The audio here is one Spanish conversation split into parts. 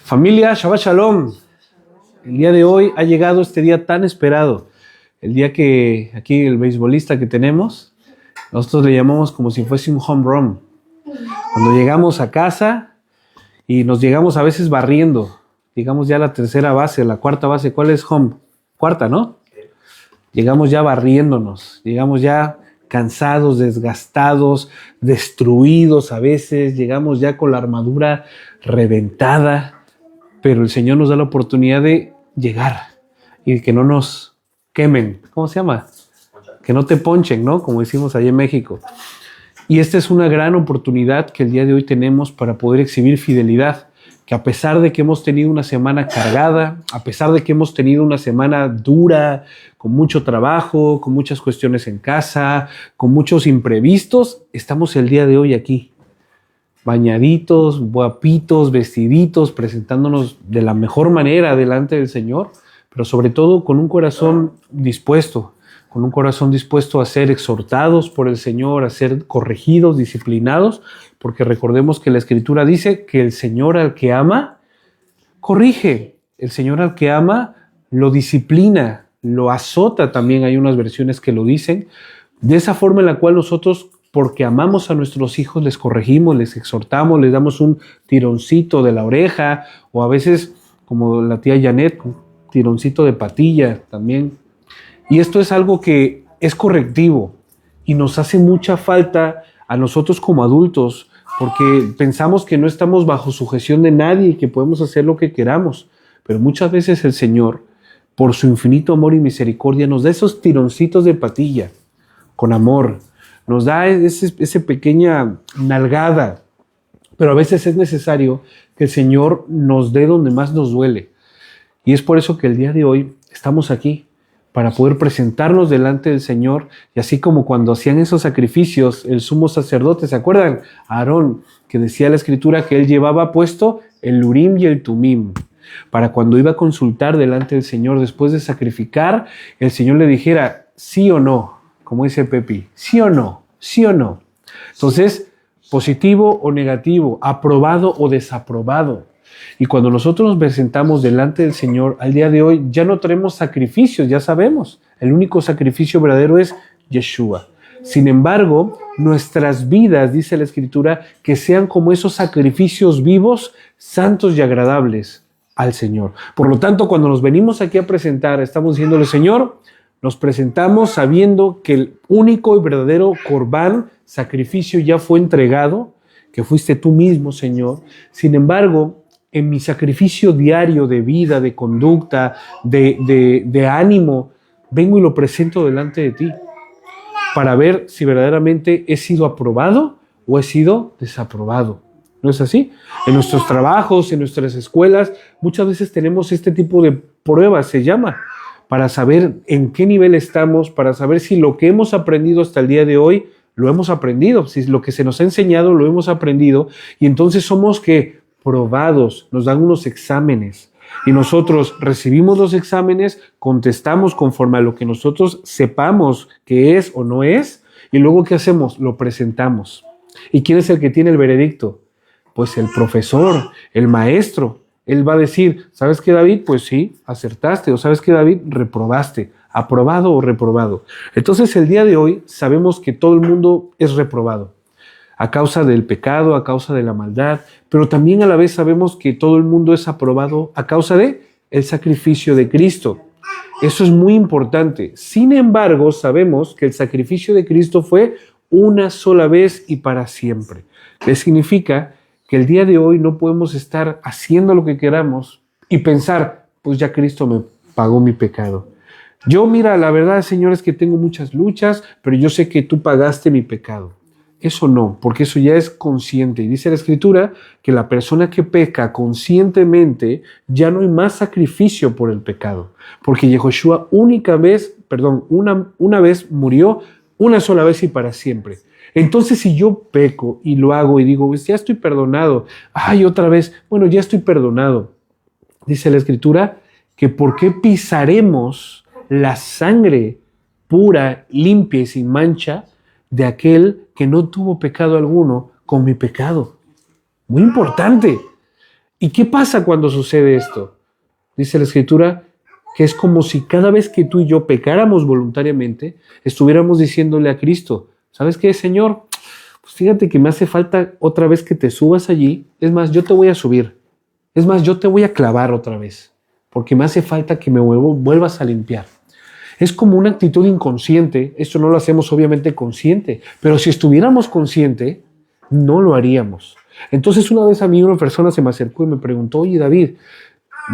Familia, Shabbat Shalom. El día de hoy ha llegado este día tan esperado. El día que aquí el beisbolista que tenemos, nosotros le llamamos como si fuese un home run. Cuando llegamos a casa y nos llegamos a veces barriendo, llegamos ya a la tercera base, la cuarta base, ¿cuál es home? Cuarta, ¿no? Llegamos ya barriéndonos, llegamos ya cansados, desgastados, destruidos a veces, llegamos ya con la armadura reventada. Pero el Señor nos da la oportunidad de llegar y que no nos quemen. ¿Cómo se llama? Que no te ponchen, ¿no? Como decimos allá en México. Y esta es una gran oportunidad que el día de hoy tenemos para poder exhibir fidelidad. Que a pesar de que hemos tenido una semana cargada, a pesar de que hemos tenido una semana dura, con mucho trabajo, con muchas cuestiones en casa, con muchos imprevistos, estamos el día de hoy aquí. Bañaditos, guapitos, vestiditos, presentándonos de la mejor manera delante del Señor, pero sobre todo con un corazón dispuesto a ser exhortados por el Señor, a ser corregidos, disciplinados, porque recordemos que la Escritura dice que el Señor al que ama, corrige. El Señor al que ama, lo disciplina, lo azota también, hay unas versiones que lo dicen, de esa forma en la cual nosotros, porque amamos a nuestros hijos, les corregimos, les exhortamos, les damos un tironcito de la oreja, o a veces, como la tía Janet, un tironcito de patilla también. Y esto es algo que es correctivo y nos hace mucha falta a nosotros como adultos, porque pensamos que no estamos bajo sujeción de nadie y que podemos hacer lo que queramos. Pero muchas veces el Señor, por su infinito amor y misericordia, nos da esos tironcitos de patilla con amor. Nos da esa pequeña nalgada, pero a veces es necesario que el Señor nos dé donde más nos duele. Y es por eso que el día de hoy estamos aquí, para poder presentarnos delante del Señor, y así como cuando hacían esos sacrificios, el sumo sacerdote, ¿se acuerdan? Aarón, que decía la Escritura que él llevaba puesto el Urim y el Tumim, para cuando iba a consultar delante del Señor después de sacrificar, el Señor le dijera sí o no. Como dice Pepi, ¿sí o no? ¿Sí o no? Entonces, positivo o negativo, aprobado o desaprobado. Y cuando nosotros nos presentamos delante del Señor, al día de hoy ya no traemos sacrificios, ya sabemos. El único sacrificio verdadero es Yeshua. Sin embargo, nuestras vidas, dice la Escritura, que sean como esos sacrificios vivos, santos y agradables al Señor. Por lo tanto, cuando nos venimos aquí a presentar, estamos diciéndole, Señor, nos presentamos sabiendo que el único y verdadero corbán, sacrificio, ya fue entregado, que fuiste tú mismo, Señor. Sin embargo, en mi sacrificio diario de vida, de conducta, de ánimo, vengo y lo presento delante de ti para ver si verdaderamente he sido aprobado o he sido desaprobado. ¿No es así? En nuestros trabajos, en nuestras escuelas, muchas veces tenemos este tipo de pruebas, se llama, para saber en qué nivel estamos, para saber si lo que hemos aprendido hasta el día de hoy lo hemos aprendido, si lo que se nos ha enseñado lo hemos aprendido, y entonces somos que probados, nos dan unos exámenes y nosotros recibimos los exámenes, contestamos conforme a lo que nosotros sepamos que es o no es, y luego ¿qué hacemos? Lo presentamos. ¿Y quién es el que tiene el veredicto? Pues el profesor, el maestro. Él va a decir, ¿sabes qué, David? Pues sí, acertaste. O ¿sabes qué, David? Reprobaste. ¿Aprobado o reprobado? Entonces, el día de hoy sabemos que todo el mundo es reprobado a causa del pecado, a causa de la maldad, pero también a la vez sabemos que todo el mundo es aprobado a causa de el sacrificio de Cristo. Eso es muy importante. Sin embargo, sabemos que el sacrificio de Cristo fue una sola vez y para siempre. ¿Qué significa? Que el día de hoy no podemos estar haciendo lo que queramos y pensar, pues ya Cristo me pagó mi pecado. Yo, mira, la verdad, Señor, es que tengo muchas luchas, pero yo sé que tú pagaste mi pecado. Eso no, porque eso ya es consciente. Y dice la Escritura que la persona que peca conscientemente, ya no hay más sacrificio por el pecado. Porque Yehoshua una vez murió, una sola vez y para siempre. Entonces, si yo peco y lo hago y digo, pues ya estoy perdonado, ay, otra vez, bueno, ya estoy perdonado. Dice la Escritura que ¿por qué pisaremos la sangre pura, limpia y sin mancha de aquel que no tuvo pecado alguno con mi pecado? Muy importante. ¿Y qué pasa cuando sucede esto? Dice la Escritura que es como si cada vez que tú y yo pecáramos voluntariamente, estuviéramos diciéndole a Cristo, ¿sabes qué, Señor? Pues fíjate que me hace falta otra vez que te subas allí. Es más, yo te voy a subir. Es más, yo te voy a clavar otra vez, porque me hace falta que me vuelvas a limpiar. Es como una actitud inconsciente. Esto no lo hacemos obviamente consciente, pero si estuviéramos consciente, no lo haríamos. Entonces una vez a mí una persona se me acercó y me preguntó, oye David,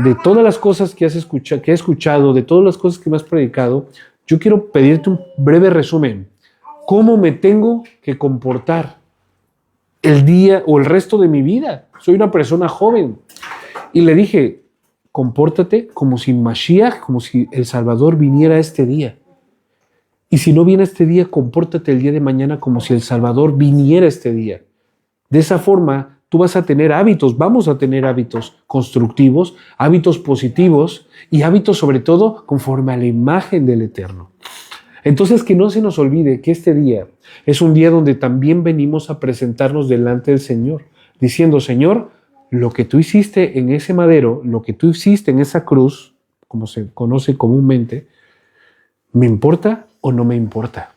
de todas las cosas que he escuchado, de todas las cosas que me has predicado, yo quiero pedirte un breve resumen. ¿Cómo me tengo que comportar el día o el resto de mi vida? Soy una persona joven. Y le dije, compórtate como si Mashiach, como si el Salvador viniera este día. Y si no viene este día, compórtate el día de mañana como si el Salvador viniera este día. De esa forma, tú vas a tener hábitos, vamos a tener hábitos constructivos, hábitos positivos y hábitos sobre todo conforme a la imagen del Eterno. Entonces, que no se nos olvide que este día es un día donde también venimos a presentarnos delante del Señor, diciendo, Señor, lo que tú hiciste en ese madero, lo que tú hiciste en esa cruz, como se conoce comúnmente, ¿me importa o no me importa?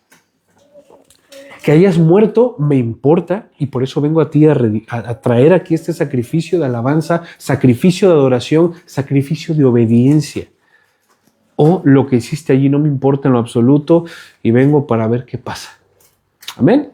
Que hayas muerto me importa y por eso vengo a ti a traer aquí este sacrificio de alabanza, sacrificio de adoración, sacrificio de obediencia. O lo que hiciste allí no me importa en lo absoluto y vengo para ver qué pasa. Amén.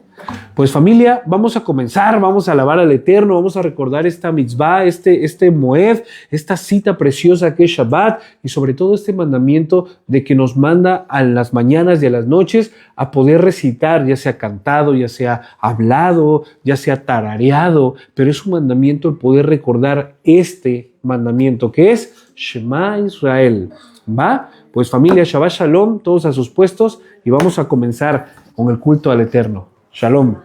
Pues familia, vamos a comenzar, vamos a alabar al Eterno, vamos a recordar esta mitzvah, este Moed, esta cita preciosa que es Shabbat y sobre todo este mandamiento de que nos manda a las mañanas y a las noches a poder recitar, ya sea cantado, ya sea hablado, ya sea tarareado, pero es un mandamiento el poder recordar este mandamiento que es Shema Israel. ¿Va? Pues familia, Shabbat Shalom, todos a sus puestos y vamos a comenzar con el culto al Eterno. Shalom.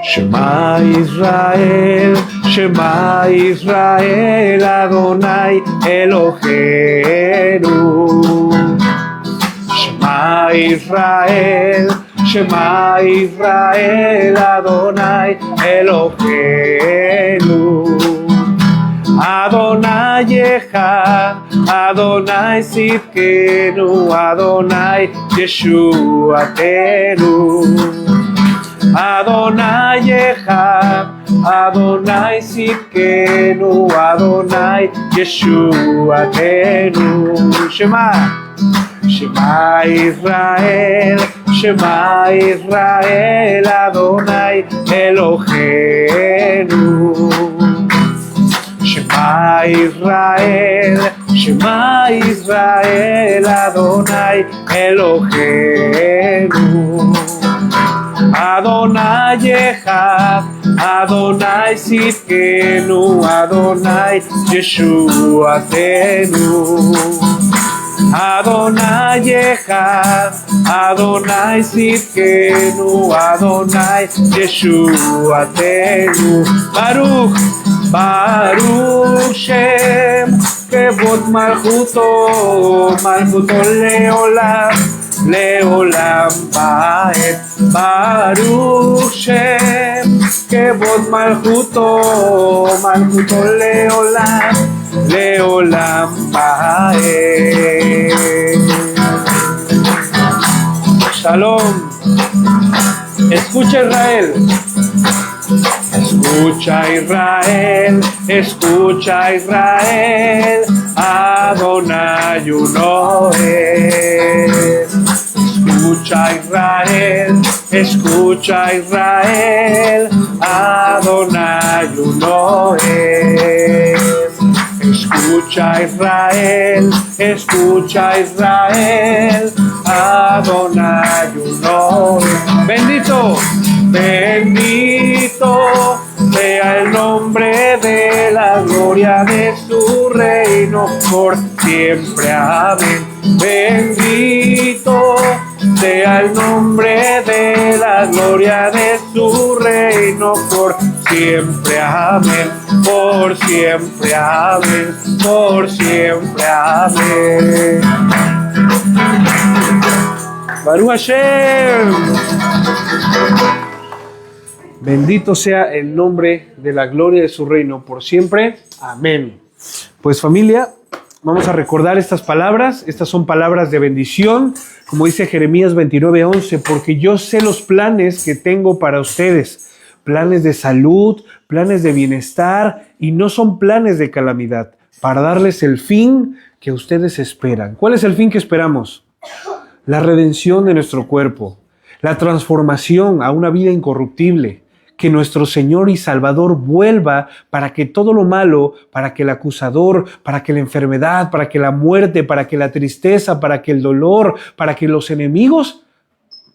Shema Israel, Shema Israel, Adonai Eloheinu. Shema Israel, Shema Israel, Adonai Eloheinu. Adonai Echad, Adonai Tzidkenu, Adonai Yeshuatenu. Adonai Echad, Adonai Tzidkenu, Adonai Yeshuatenu. Shema. Shema Israel, Shema Israel, Adonai Eloheinu. Shema Israel, Shema Israel, Adonai Eloheinu. Adonai Echad, Adonai Tzidkenu, Adonai Yeshuatenu. Adonai Echad, Adonai Tzidkenu, Adonai Yeshuatenu. Baruch, Baruch Shem, Kevod Malchuto, Malchuto Leolam, Leolam Baed. Baruch Shem, Kevod Malchuto, Malchuto Leolam, Leolam Baed. Shalom. Escucha Israel. Escucha Israel, escucha Israel, Adonai uno es. Escucha Israel, escucha Israel, Adonai uno es. Escucha Israel, escucha Israel, Adonai uno es. Bendito, bendito sea el nombre de la gloria de su reino por siempre. Amén. Bendito sea el nombre de la gloria de su reino por siempre, amén, por siempre, amén, por siempre, amén. Baruch Hashem. Bendito sea el nombre de la gloria de su reino por siempre. Amén. Pues familia, vamos a recordar estas palabras. Estas son palabras de bendición. Como dice Jeremías 29:11, porque yo sé los planes que tengo para ustedes. Planes de salud, planes de bienestar y no son planes de calamidad. Para darles el fin que ustedes esperan. ¿Cuál es el fin que esperamos? La redención de nuestro cuerpo. La transformación a una vida incorruptible. Que nuestro Señor y Salvador vuelva para que todo lo malo, para que el acusador, para que la enfermedad, para que la muerte, para que la tristeza, para que el dolor, para que los enemigos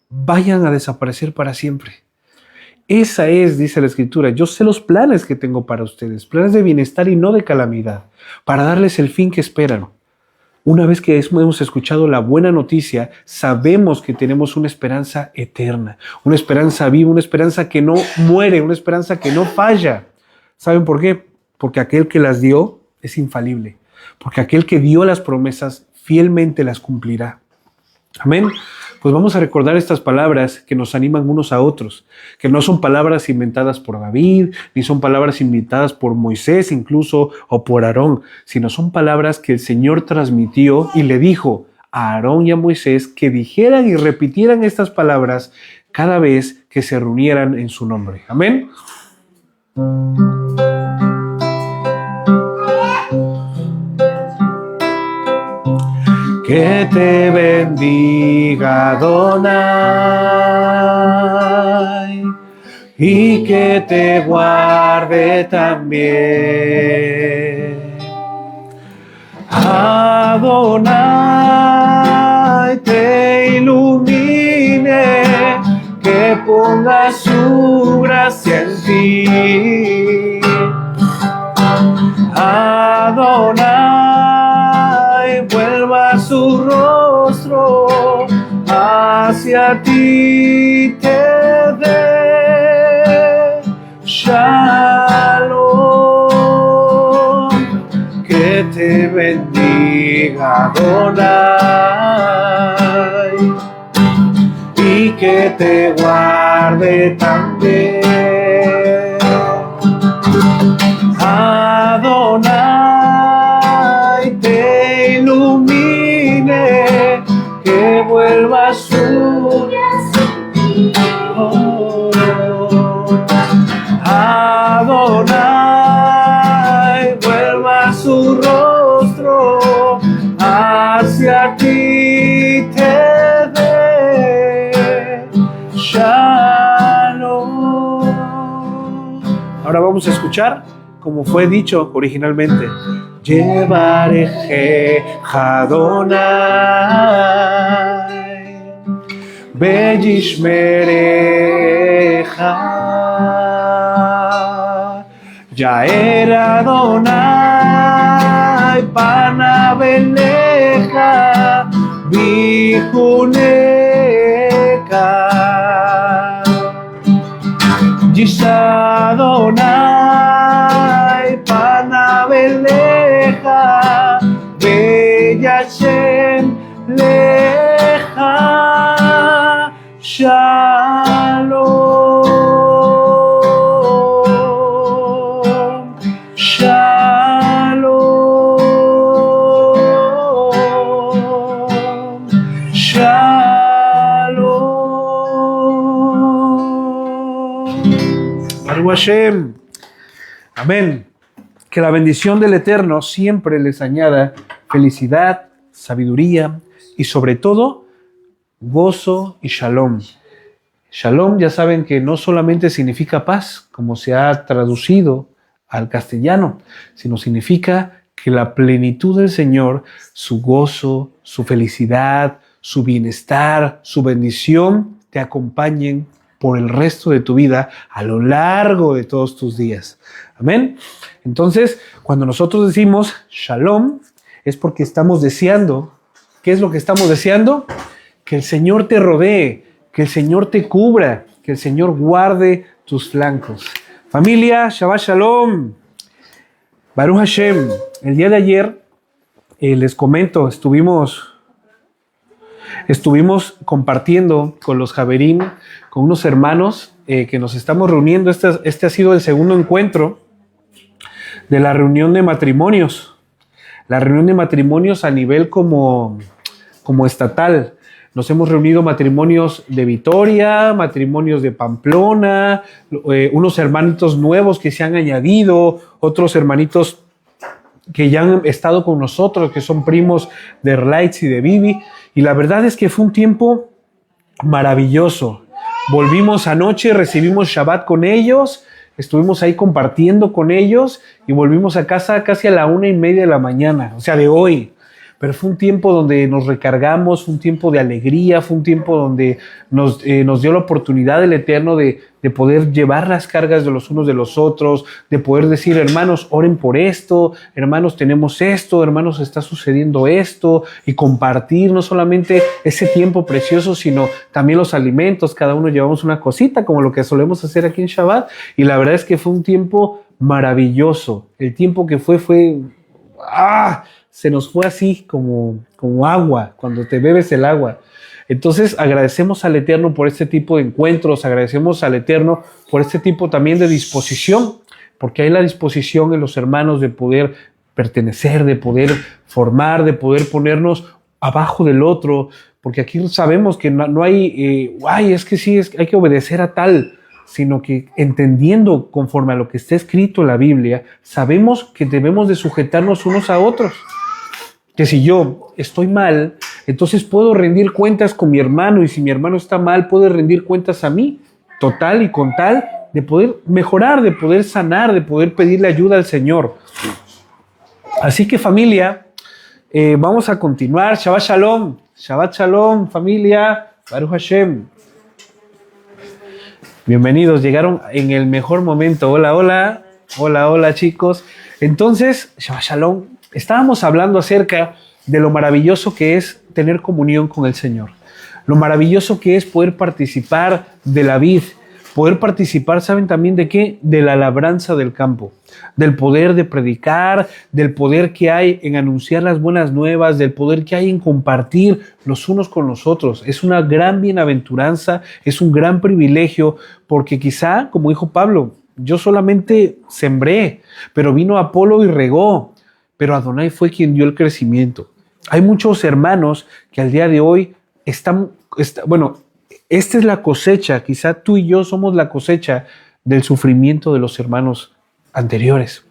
vayan a desaparecer para siempre. Esa es, dice la Escritura, yo sé los planes que tengo para ustedes, planes de bienestar y no de calamidad, para darles el fin que esperan. Una vez que hemos escuchado la buena noticia, sabemos que tenemos una esperanza eterna, una esperanza viva, una esperanza que no muere, una esperanza que no falla. ¿Saben por qué? Porque aquel que las dio es infalible, porque aquel que dio las promesas fielmente las cumplirá. Amén. Pues vamos a recordar estas palabras que nos animan unos a otros, que no son palabras inventadas por David, ni son palabras inventadas por Moisés incluso, o por Aarón, sino son palabras que el Señor transmitió y le dijo a Aarón y a Moisés que dijeran y repitieran estas palabras cada vez que se reunieran en su nombre. Amén. Que te bendiga Adonai y que te guarde también. Adonai te ilumine, que ponga su gracia en ti. Adonai vuelva su rostro hacia ti, te dé shalom. Que te bendiga Adonai y que te guarde también. Adonai te ilumine, que vuelva su Adonai vuelva su rostro hacia ti, te dé shalom. Ahora vamos a escuchar como fue dicho originalmente. Yevareje Adonai Beyishmereja Yaer Adonai Panaveleja Bijuneka Yisha Adonai Panaveleja Beyashem Leja Shalom Shalom Shalom. Baruch Hashem. Amén. Que la bendición del Eterno siempre les añada felicidad, sabiduría y sobre todo gozo y shalom. Shalom, ya saben que no solamente significa paz, como se ha traducido al castellano, sino significa que la plenitud del Señor, su gozo, su felicidad, su bienestar, su bendición, te acompañen por el resto de tu vida, a lo largo de todos tus días. Amén. Entonces, cuando nosotros decimos shalom, es porque estamos deseando. ¿Qué es lo que estamos deseando? Que el Señor te rodee, que el Señor te cubra, que el Señor guarde tus flancos. Familia, Shabbat Shalom. Baruch Hashem. El día de ayer, les comento, estuvimos compartiendo con los Javerim, con unos hermanos que nos estamos reuniendo. Este ha sido el segundo encuentro de la reunión de matrimonios. La reunión de matrimonios a nivel como estatal. Nos hemos reunido matrimonios de Vitoria, matrimonios de Pamplona, unos hermanitos nuevos que se han añadido, otros hermanitos que ya han estado con nosotros, que son primos de Erlaitz y de Bibi. Y la verdad es que fue un tiempo maravilloso. Volvimos anoche, recibimos Shabbat con ellos, estuvimos ahí compartiendo con ellos y volvimos a casa casi a la 1:30 de la mañana, o sea, de hoy. Pero fue un tiempo donde nos recargamos, fue un tiempo de alegría, fue un tiempo donde nos dio la oportunidad del Eterno de poder llevar las cargas de los unos de los otros, de poder decir, hermanos, oren por esto, hermanos, tenemos esto, hermanos, está sucediendo esto, y compartir no solamente ese tiempo precioso, sino también los alimentos. Cada uno llevamos una cosita, como lo que solemos hacer aquí en Shabbat, y la verdad es que fue un tiempo maravilloso. El tiempo que fue se nos fue así como agua, cuando te bebes el agua. Entonces agradecemos al Eterno por este tipo de encuentros, agradecemos al Eterno por este tipo también de disposición, porque hay la disposición en los hermanos de poder pertenecer, de poder formar, de poder ponernos abajo del otro, porque aquí sabemos que no hay, es que sí, hay que obedecer a tal, sino que entendiendo conforme a lo que está escrito en la Biblia, sabemos que debemos de sujetarnos unos a otros. Que si yo estoy mal, entonces puedo rendir cuentas con mi hermano, y si mi hermano está mal, puedo rendir cuentas a mí, total y con tal de poder mejorar, de poder sanar, de poder pedirle ayuda al Señor. Así que familia, vamos a continuar. Shabbat Shalom, Shabbat Shalom, familia, Baruch Hashem. Bienvenidos, llegaron en el mejor momento. Hola, hola, hola, hola chicos. Entonces, Shabbat Shalom. Estábamos hablando acerca de lo maravilloso que es tener comunión con el Señor. Lo maravilloso que es poder participar de la vid. Poder participar, ¿saben también de qué? De la labranza del campo. Del poder de predicar, del poder que hay en anunciar las buenas nuevas, del poder que hay en compartir los unos con los otros. Es una gran bienaventuranza, es un gran privilegio, porque quizá, como dijo Pablo, yo solamente sembré, pero vino Apolo y regó. Pero Adonai fue quien dio el crecimiento. Hay muchos hermanos que al día de hoy esta es la cosecha, quizá tú y yo somos la cosecha del sufrimiento de los hermanos anteriores.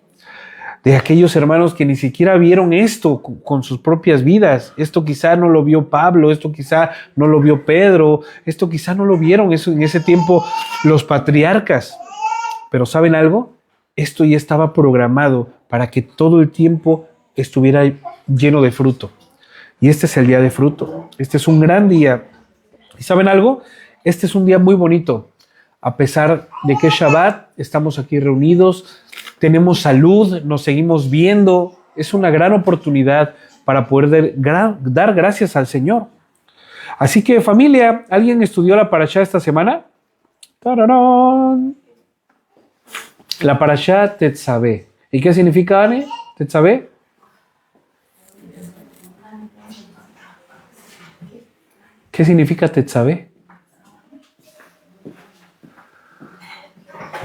De aquellos hermanos que ni siquiera vieron esto con sus propias vidas. Esto quizá no lo vio Pablo, esto quizá no lo vio Pedro, esto quizá no lo vieron en ese tiempo los patriarcas. Pero ¿saben algo? Esto ya estaba programado para que todo el tiempo estuviera lleno de fruto. Y este es el día de fruto. Este es un gran día. ¿Y saben algo? Este es un día muy bonito. A pesar de que es Shabbat, estamos aquí reunidos, tenemos salud, nos seguimos viendo. Es una gran oportunidad para poder dar gracias al Señor. Así que familia, ¿alguien estudió la parashá esta semana? ¡Tararán! La parashá Tetzaveh. ¿Y qué significa, Ane? ¿Tetzaveh? ¿Qué significa Tetzaveh?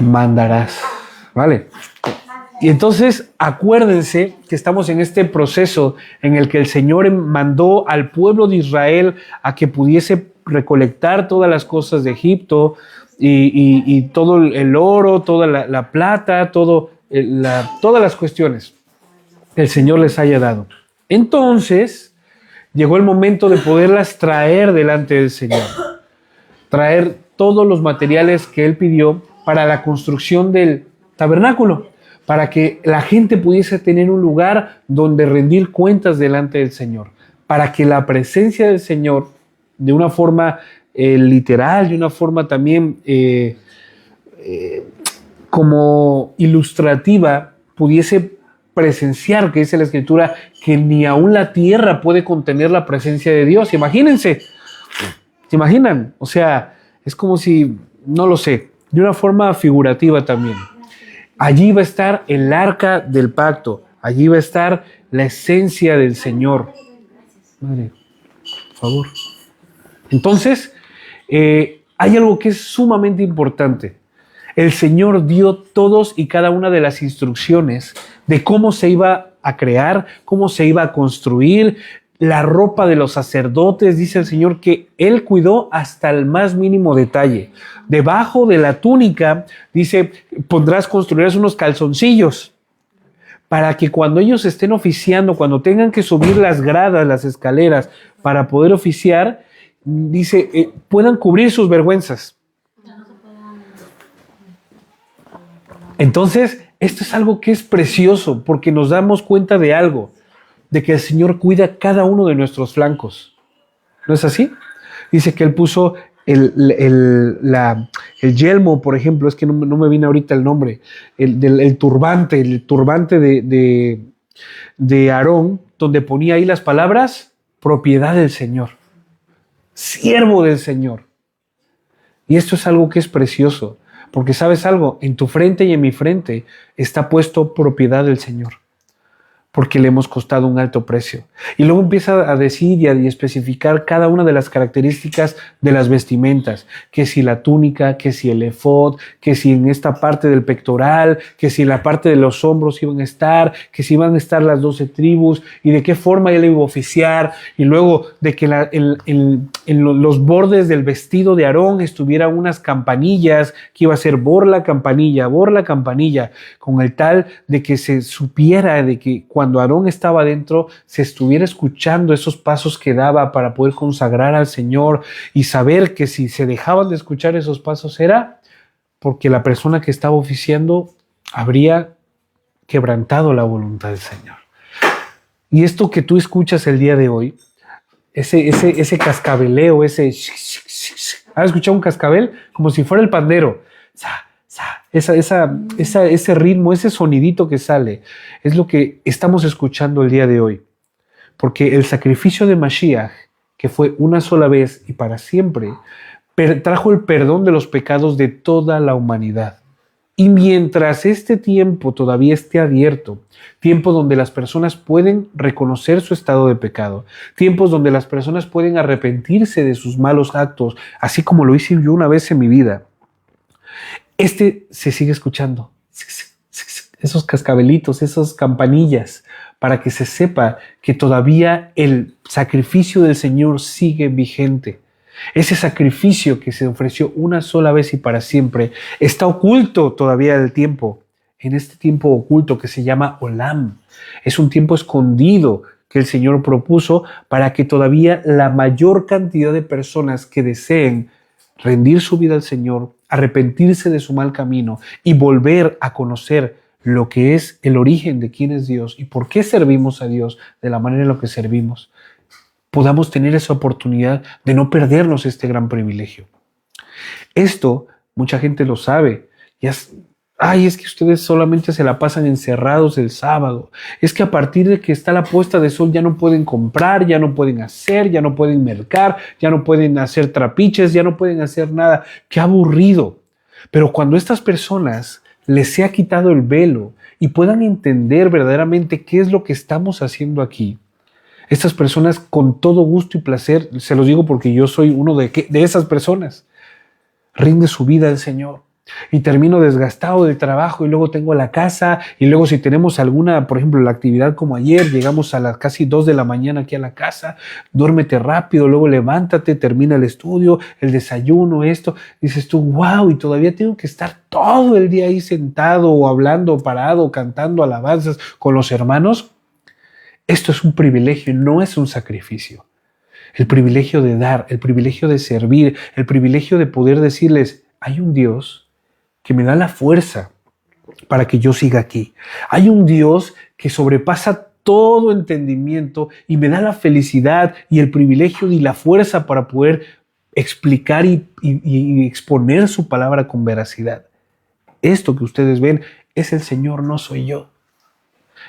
Mandarás. ¿Vale? Y entonces acuérdense que estamos en este proceso en el que el Señor mandó al pueblo de Israel a que pudiese recolectar todas las cosas de Egipto y todo el oro, toda la plata, todas las cuestiones que el Señor les haya dado. Entonces llegó el momento de poderlas traer delante del Señor, traer todos los materiales que Él pidió para la construcción del tabernáculo, para que la gente pudiese tener un lugar donde rendir cuentas delante del Señor, para que la presencia del Señor, de una forma literal, de una forma también como ilustrativa, pudiese presenciar, que dice la Escritura, que ni aún la tierra puede contener la presencia de Dios. Imagínense, ¿se imaginan? O sea, es como si, no lo sé, de una forma figurativa también. Allí va a estar el arca del pacto. Allí va a estar la esencia del Señor. Madre, por favor. Entonces, hay algo que es sumamente importante. El Señor dio todos y cada una de las instrucciones de cómo se iba a crear, cómo se iba a construir, la ropa de los sacerdotes. Dice el Señor que Él cuidó hasta el más mínimo detalle. Debajo de la túnica, dice, construirás unos calzoncillos para que cuando ellos estén oficiando, cuando tengan que subir las gradas, las escaleras, para poder oficiar, dice, puedan cubrir sus vergüenzas. Entonces, esto es algo que es precioso porque nos damos cuenta de algo, de que el Señor cuida cada uno de nuestros flancos. ¿No es así? Dice que Él puso el yelmo, por ejemplo, es que no me viene ahorita el nombre, el turbante de Aarón, donde ponía ahí las palabras, propiedad del Señor, siervo del Señor. Y esto es algo que es precioso. Porque ¿sabes algo? En tu frente y en mi frente está puesto propiedad del Señor. Porque le hemos costado un alto precio. Y luego empieza a decir y a especificar cada una de las características de las vestimentas. Que si la túnica, que si el efod, que si en esta parte del pectoral, que si en la parte de los hombros iban a estar, que si iban a estar las 12 tribus y de qué forma él iba a oficiar. Y luego de que en los bordes del vestido de Aarón estuvieran unas campanillas, que iba a ser borla campanilla, con el tal de que se supiera de que cuando Aarón estaba adentro, se estuviera escuchando esos pasos que daba para poder consagrar al Señor y saber que si se dejaban de escuchar esos pasos era porque la persona que estaba oficiando habría quebrantado la voluntad del Señor. Y esto que tú escuchas el día de hoy, ese cascabeleo, ¿has escuchado un cascabel? Como si fuera el pandero. Ese ritmo, ese sonidito que sale, es lo que estamos escuchando el día de hoy. Porque el sacrificio de Mashiach, que fue una sola vez y para siempre, trajo el perdón de los pecados de toda la humanidad. Y mientras este tiempo todavía esté abierto, tiempo donde las personas pueden reconocer su estado de pecado, tiempos donde las personas pueden arrepentirse de sus malos actos, así como lo hice yo una vez en mi vida, se sigue escuchando. Esos cascabelitos, esas campanillas, para que se sepa que todavía el sacrificio del Señor sigue vigente. Ese sacrificio que se ofreció una sola vez y para siempre está oculto todavía del tiempo. En este tiempo oculto que se llama Olam. Es un tiempo escondido que el Señor propuso para que todavía la mayor cantidad de personas que deseen rendir su vida al Señor, arrepentirse de su mal camino y volver a conocer lo que es el origen de quién es Dios y por qué servimos a Dios de la manera en la que servimos, podamos tener esa oportunidad de no perdernos este gran privilegio. Esto, mucha gente lo sabe. Es que ustedes solamente se la pasan encerrados el sábado. Es que a partir de que está la puesta de sol ya no pueden comprar, ya no pueden hacer, ya no pueden mercar, ya no pueden hacer trapiches, ya no pueden hacer nada. ¡Qué aburrido! Pero cuando estas personas les sea quitado el velo y puedan entender verdaderamente qué es lo que estamos haciendo aquí, estas personas con todo gusto y placer, se los digo porque yo soy uno de esas personas, rinde su vida al Señor. Y termino desgastado del trabajo y luego tengo la casa y luego si tenemos alguna, por ejemplo, la actividad como ayer, llegamos a las casi 2 de la mañana aquí a la casa, duérmete rápido, luego levántate, termina el estudio, el desayuno, esto, dices tú, wow, y todavía tengo que estar todo el día ahí sentado o hablando, parado, cantando alabanzas con los hermanos. Esto es un privilegio, no es un sacrificio. El privilegio de dar, el privilegio de servir, el privilegio de poder decirles, hay un Dios que me da la fuerza para que yo siga aquí. Hay un Dios que sobrepasa todo entendimiento y me da la felicidad y el privilegio y la fuerza para poder explicar y exponer su palabra con veracidad. Esto que ustedes ven es el Señor, no soy yo.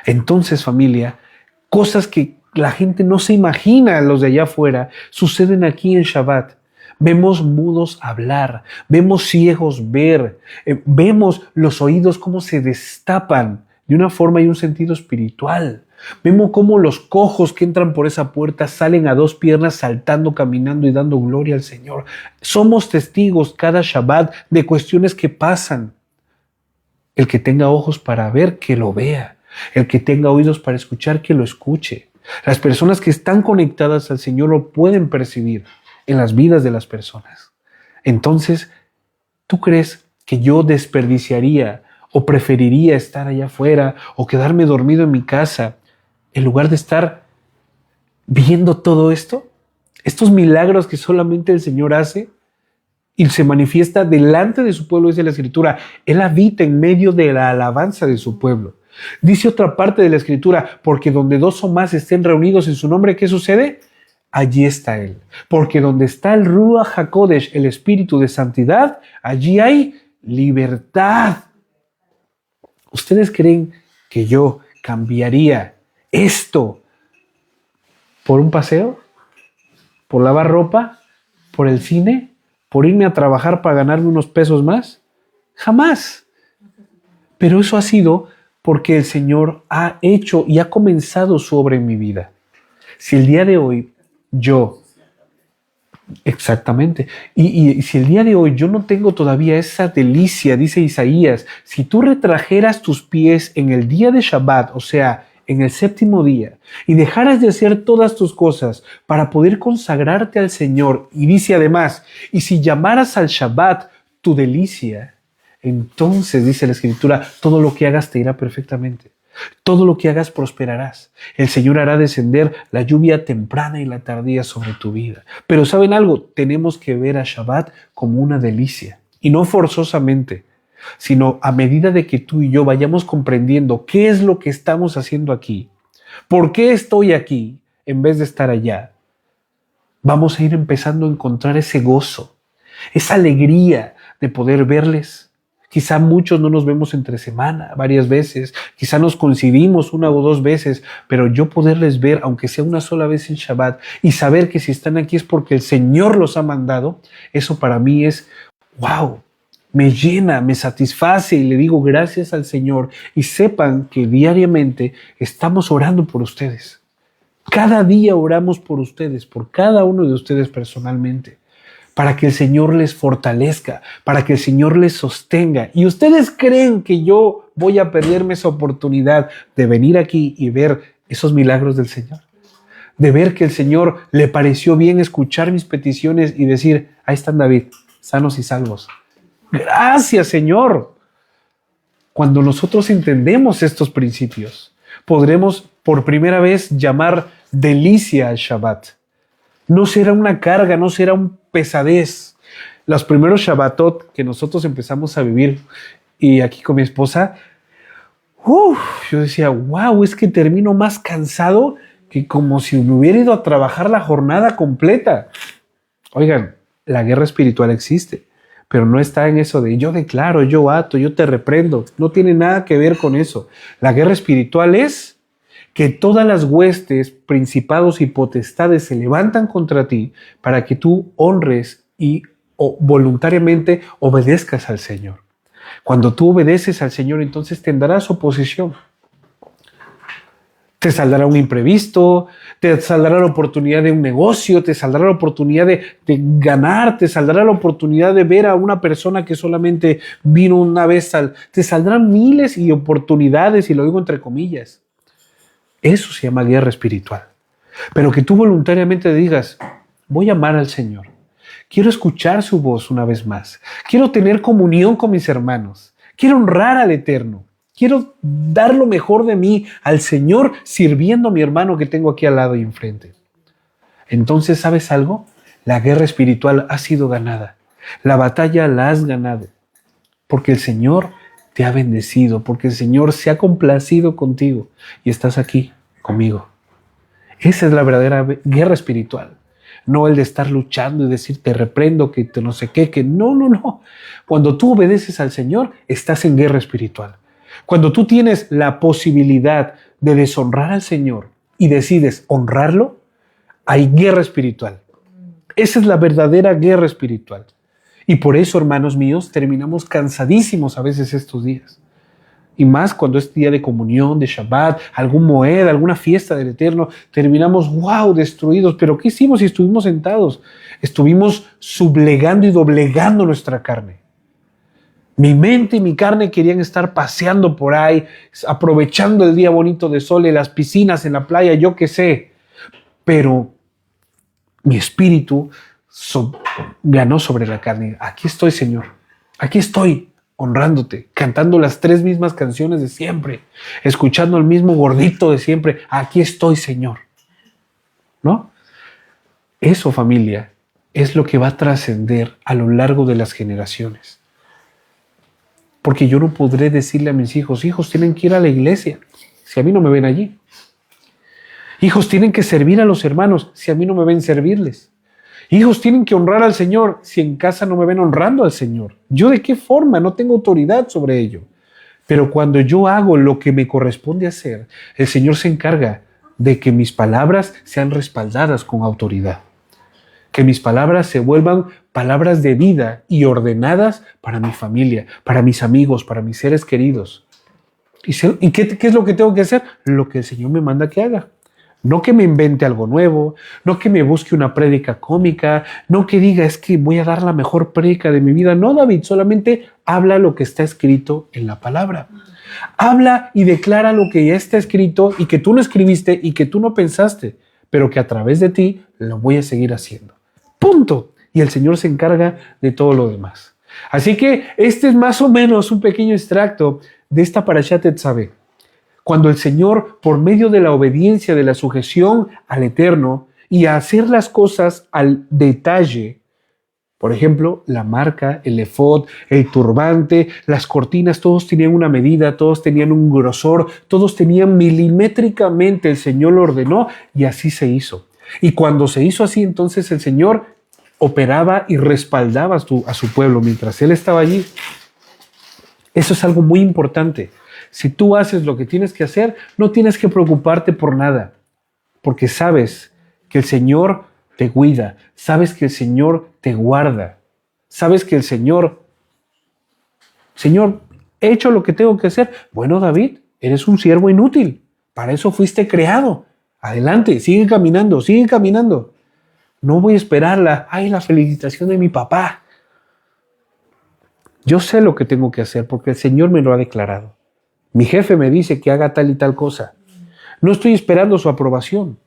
Entonces, familia, cosas que la gente no se imagina, los de allá afuera, suceden aquí en Shabbat. Vemos mudos hablar, vemos ciegos ver, vemos los oídos cómo se destapan de una forma y un sentido espiritual. Vemos cómo los cojos que entran por esa puerta salen a dos piernas saltando, caminando y dando gloria al Señor. Somos testigos cada Shabbat de cuestiones que pasan. El que tenga ojos para ver, que lo vea. El que tenga oídos para escuchar, que lo escuche. Las personas que están conectadas al Señor lo pueden percibir en las vidas de las personas. Entonces, ¿tú crees que yo desperdiciaría o preferiría estar allá afuera o quedarme dormido en mi casa en lugar de estar viendo todo esto? Estos milagros que solamente el Señor hace y se manifiesta delante de su pueblo, dice la Escritura. Él habita en medio de la alabanza de su pueblo. Dice otra parte de la Escritura, porque donde dos o más estén reunidos en su nombre, ¿qué sucede? Allí está Él. Porque donde está el Ruach HaKodesh, el Espíritu de Santidad, allí hay libertad. ¿Ustedes creen que yo cambiaría esto por un paseo? ¿Por lavar ropa? ¿Por el cine? ¿Por irme a trabajar para ganarme unos pesos más? Jamás. Pero eso ha sido porque el Señor ha hecho y ha comenzado su obra en mi vida. Si el día de hoy exactamente, y si el día de hoy yo no tengo todavía esa delicia, dice Isaías, si tú retrajeras tus pies en el día de Shabbat, o sea, en el séptimo día, y dejaras de hacer todas tus cosas para poder consagrarte al Señor, y dice además, y si llamaras al Shabbat tu delicia, entonces, dice la Escritura, todo lo que hagas te irá perfectamente. Todo lo que hagas prosperarás. El Señor hará descender la lluvia temprana y la tardía sobre tu vida. Pero ¿saben algo? Tenemos que ver a Shabbat como una delicia. Y no forzosamente, sino a medida de que tú y yo vayamos comprendiendo qué es lo que estamos haciendo aquí. ¿Por qué estoy aquí en vez de estar allá? Vamos a ir empezando a encontrar ese gozo, esa alegría de poder verles. Quizá muchos no nos vemos entre semana, varias veces. Quizá nos coincidimos una o dos veces, pero yo poderles ver, aunque sea una sola vez en Shabbat, y saber que si están aquí es porque el Señor los ha mandado, eso para mí es, wow, me llena, me satisface y le digo gracias al Señor. Y sepan que diariamente estamos orando por ustedes. Cada día oramos por ustedes, por cada uno de ustedes personalmente, para que el Señor les fortalezca, para que el Señor les sostenga. ¿Y ustedes creen que yo voy a perderme esa oportunidad de venir aquí y ver esos milagros del Señor? De ver que el Señor le pareció bien escuchar mis peticiones y decir, ahí están David, sanos y salvos. Gracias, Señor. Cuando nosotros entendemos estos principios, podremos por primera vez llamar delicia al Shabbat. No será una carga, no será un pesadez. Los primeros Shabbatot que nosotros empezamos a vivir, y aquí con mi esposa, yo decía, wow, es que termino más cansado que como si me hubiera ido a trabajar la jornada completa. Oigan, la guerra espiritual existe, pero no está en eso de yo declaro, yo ato, yo te reprendo. No tiene nada que ver con eso. La guerra espiritual es que todas las huestes, principados y potestades se levantan contra ti para que tú honres y voluntariamente obedezcas al Señor. Cuando tú obedeces al Señor, entonces tendrás oposición. Te saldrá un imprevisto, te saldrá la oportunidad de un negocio, te saldrá la oportunidad de ganar, te saldrá la oportunidad de ver a una persona que solamente vino una vez te saldrán miles y oportunidades, y lo digo entre comillas. Eso se llama guerra espiritual. Pero que tú voluntariamente digas, voy a amar al Señor. Quiero escuchar su voz una vez más. Quiero tener comunión con mis hermanos. Quiero honrar al Eterno. Quiero dar lo mejor de mí al Señor sirviendo a mi hermano que tengo aquí al lado y enfrente. Entonces, ¿sabes algo? La guerra espiritual ha sido ganada. La batalla la has ganado. Porque el Señor te ha bendecido, porque el Señor se ha complacido contigo y estás aquí conmigo. Esa es la verdadera guerra espiritual. No el de estar luchando y decir te reprendo, que te no sé qué, que no. Cuando tú obedeces al Señor, estás en guerra espiritual. Cuando tú tienes la posibilidad de deshonrar al Señor y decides honrarlo, hay guerra espiritual. Esa es la verdadera guerra espiritual. Y por eso, hermanos míos, terminamos cansadísimos a veces estos días. Y más cuando es día de comunión, de Shabbat, algún Moed, alguna fiesta del Eterno, terminamos, wow, destruidos. Pero ¿qué hicimos si estuvimos sentados? Estuvimos sublegando y doblegando nuestra carne. Mi mente y mi carne querían estar paseando por ahí, aprovechando el día bonito de sol en las piscinas, en la playa, yo qué sé. Pero mi espíritu ganó sobre la carne. Aquí estoy, Señor. Aquí estoy, honrándote, cantando las 3 mismas canciones de siempre, escuchando al mismo gordito de siempre. Aquí estoy, Señor. ¿No? Eso, familia, es lo que va a trascender a lo largo de las generaciones. Porque yo no podré decirle a mis hijos, hijos, tienen que ir a la iglesia, si a mí no me ven allí. Hijos, tienen que servir a los hermanos, si a mí no me ven servirles. Hijos, tienen que honrar al Señor, si en casa no me ven honrando al Señor. ¿Yo de qué forma? No tengo autoridad sobre ello. Pero cuando yo hago lo que me corresponde hacer, el Señor se encarga de que mis palabras sean respaldadas con autoridad. Que mis palabras se vuelvan palabras de vida y ordenadas para mi familia, para mis amigos, para mis seres queridos. ¿Y qué es lo que tengo que hacer? Lo que el Señor me manda que haga. No que me invente algo nuevo, no que me busque una prédica cómica, no que diga es que voy a dar la mejor prédica de mi vida. No, David, solamente habla lo que está escrito en la palabra. Habla y declara lo que ya está escrito y que tú no escribiste y que tú no pensaste, pero que a través de ti lo voy a seguir haciendo. Punto. Y el Señor se encarga de todo lo demás. Así que este es más o menos un pequeño extracto de esta Parashat Tetzaveh. Cuando el Señor, por medio de la obediencia, de la sujeción al Eterno y a hacer las cosas al detalle, por ejemplo, la marca, el efod, el turbante, las cortinas, todos tenían una medida, todos tenían un grosor, todos tenían milimétricamente, el Señor lo ordenó y así se hizo. Y cuando se hizo así, entonces el Señor operaba y respaldaba a su pueblo mientras Él estaba allí. Eso es algo muy importante. Si tú haces lo que tienes que hacer, no tienes que preocuparte por nada, porque sabes que el Señor te cuida, sabes que el Señor te guarda, sabes que el Señor, he hecho lo que tengo que hacer. Bueno, David, eres un siervo inútil, para eso fuiste creado. Adelante, sigue caminando, sigue caminando. No voy a esperar la felicitación de mi papá. Yo sé lo que tengo que hacer porque el Señor me lo ha declarado. Mi jefe me dice que haga tal y tal cosa. No estoy esperando su aprobación.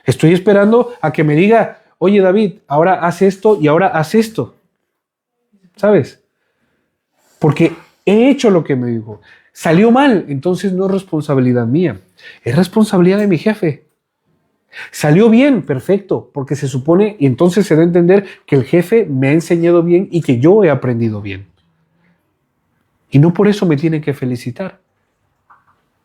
Estoy esperando a que me diga, oye David, ahora haz esto y ahora haz esto. ¿Sabes? Porque he hecho lo que me dijo. Salió mal, entonces no es responsabilidad mía. Es responsabilidad de mi jefe. Salió bien, perfecto, porque se supone, y entonces se da a entender que el jefe me ha enseñado bien y que yo he aprendido bien. Y no por eso me tiene que felicitar,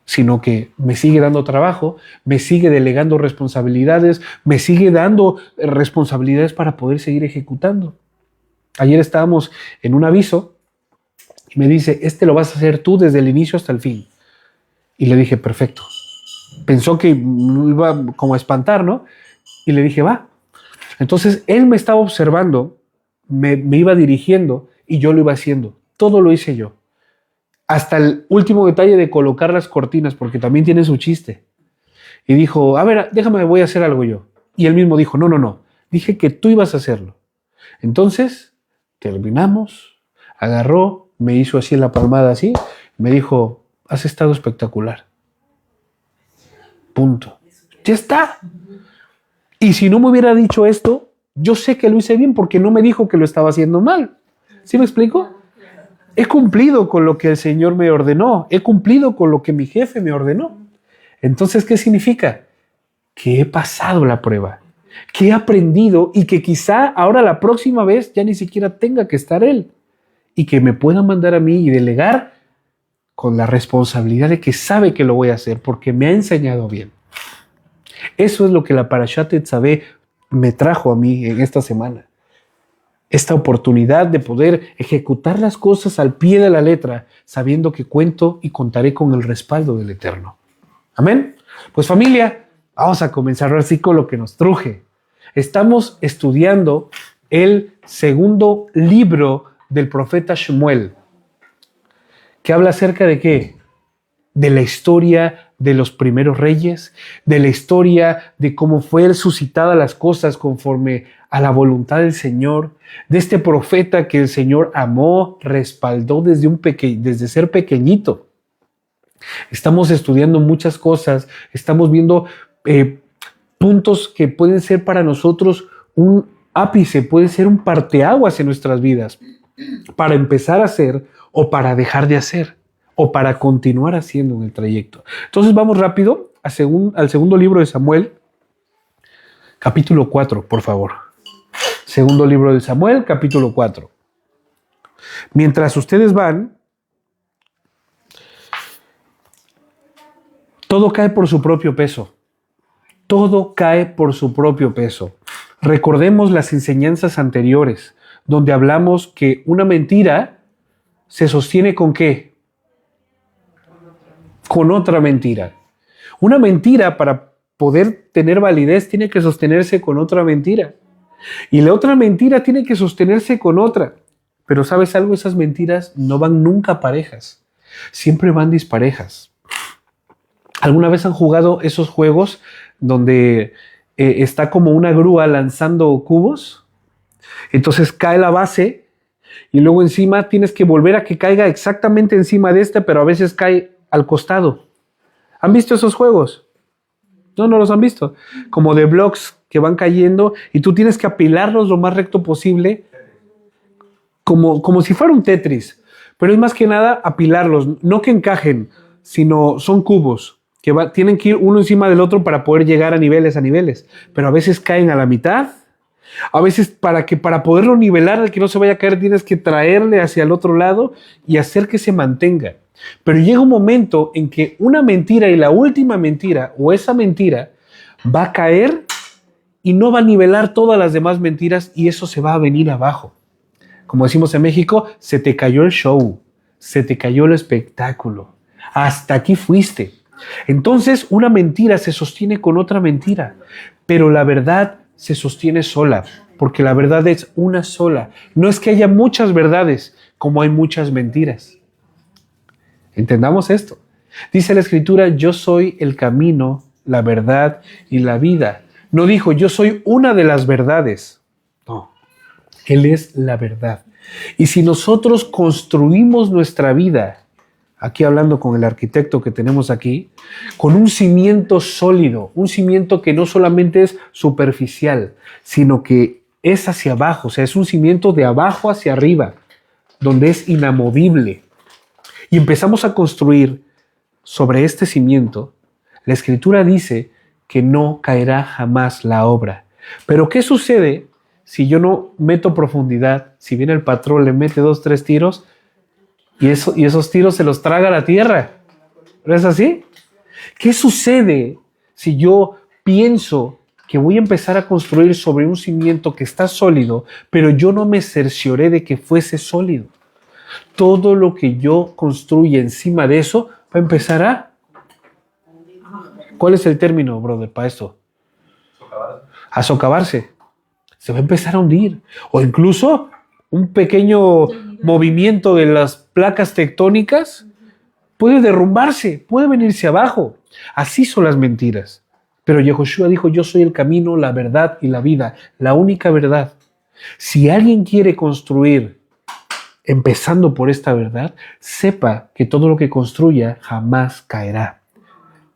sino que me sigue dando trabajo, me sigue delegando responsabilidades, me sigue dando responsabilidades para poder seguir ejecutando. Ayer estábamos en un aviso y me dice, lo vas a hacer tú desde el inicio hasta el fin. Y le dije, perfecto. Pensó que me iba como a espantar, ¿no? Y le dije, va. Entonces él me estaba observando, me iba dirigiendo y yo lo iba haciendo. Todo lo hice yo. Hasta el último detalle de colocar las cortinas, porque también tiene su chiste. Y dijo, a ver, déjame, voy a hacer algo yo. Y él mismo dijo, no. Dije que tú ibas a hacerlo. Entonces, terminamos, agarró, me hizo así en la palmada así, me dijo, has estado espectacular. Punto. Ya está. Y si no me hubiera dicho esto, yo sé que lo hice bien porque no me dijo que lo estaba haciendo mal. ¿Sí me explico? He cumplido con lo que el Señor me ordenó. He cumplido con lo que mi jefe me ordenó. Entonces, ¿qué significa? Que he pasado la prueba, que he aprendido y que quizá ahora la próxima vez ya ni siquiera tenga que estar él y que me pueda mandar a mí y delegar con la responsabilidad de que sabe que lo voy a hacer porque me ha enseñado bien. Eso es lo que la Parashat Tetzaveh me trajo a mí en esta semana. Esta oportunidad de poder ejecutar las cosas al pie de la letra, sabiendo que cuento y contaré con el respaldo del Eterno. Amén. Pues familia, vamos a comenzar así con lo que nos truje. Estamos estudiando el segundo libro del profeta Shmuel, que habla acerca de ¿qué? De la historia de los primeros reyes, de la historia de cómo fue suscitada las cosas conforme a la voluntad del Señor, de este profeta que el Señor amó, respaldó desde ser pequeñito. Estamos estudiando muchas cosas, estamos viendo puntos que pueden ser para nosotros un ápice, puede ser un parteaguas en nuestras vidas, para empezar a hacer o para dejar de hacer, o para continuar haciendo en el trayecto. Entonces vamos rápido al segundo libro de Samuel, capítulo 4, por favor. Segundo libro de Samuel, capítulo 4. Mientras ustedes van, todo cae por su propio peso. Todo cae por su propio peso. Recordemos las enseñanzas anteriores, donde hablamos que una mentira se sostiene ¿con qué? Con otra mentira. Una mentira, para poder tener validez, tiene que sostenerse con otra mentira. Y la otra mentira tiene que sostenerse con otra. Pero ¿sabes algo? Esas mentiras no van nunca parejas. Siempre van disparejas. ¿Alguna vez han jugado esos juegos donde está como una grúa lanzando cubos? Entonces cae la base y luego encima tienes que volver a que caiga exactamente encima de esta, pero a veces cae al costado. ¿Han visto esos juegos? No los han visto. Como de blocks que van cayendo y tú tienes que apilarlos lo más recto posible, como si fuera un Tetris. Pero es más que nada apilarlos, no que encajen, sino son cubos que tienen que ir uno encima del otro para poder llegar a niveles. Pero a veces caen a la mitad. A veces para poderlo nivelar, al que no se vaya a caer, tienes que traerle hacia el otro lado y hacer que se mantenga. Pero llega un momento en que una mentira y la última mentira, o esa mentira, va a caer y no va a nivelar todas las demás mentiras y eso se va a venir abajo. Como decimos en México, se te cayó el show, se te cayó el espectáculo. Hasta aquí fuiste. Entonces, una mentira se sostiene con otra mentira, pero la verdad se sostiene sola, porque la verdad es una sola. No es que haya muchas verdades, como hay muchas mentiras. Entendamos esto. Dice la Escritura, yo soy el camino, la verdad y la vida. No dijo, yo soy una de las verdades. No, Él es la verdad. Y si nosotros construimos nuestra vida, aquí hablando con el arquitecto que tenemos aquí, con un cimiento sólido, un cimiento que no solamente es superficial, sino que es hacia abajo, o sea, es un cimiento de abajo hacia arriba, donde es inamovible. Y empezamos a construir sobre este cimiento, la Escritura dice que no caerá jamás la obra. Pero ¿qué sucede si yo no meto profundidad? Si viene el patrón, le mete 2, 3 tiros y esos tiros se los traga la tierra. ¿No es así? ¿Qué sucede si yo pienso que voy a empezar a construir sobre un cimiento que está sólido, pero yo no me cercioré de que fuese sólido? Todo lo que yo construya encima de eso va a empezar a... ¿Cuál es el término, brother, para esto? A socavarse. Se va a empezar a hundir. O incluso un pequeño movimiento de las placas tectónicas puede derrumbarse, puede venirse abajo. Así son las mentiras. Pero Yehoshua dijo, yo soy el camino, la verdad y la vida, la única verdad. Si alguien quiere construir empezando por esta verdad, sepa que todo lo que construya jamás caerá.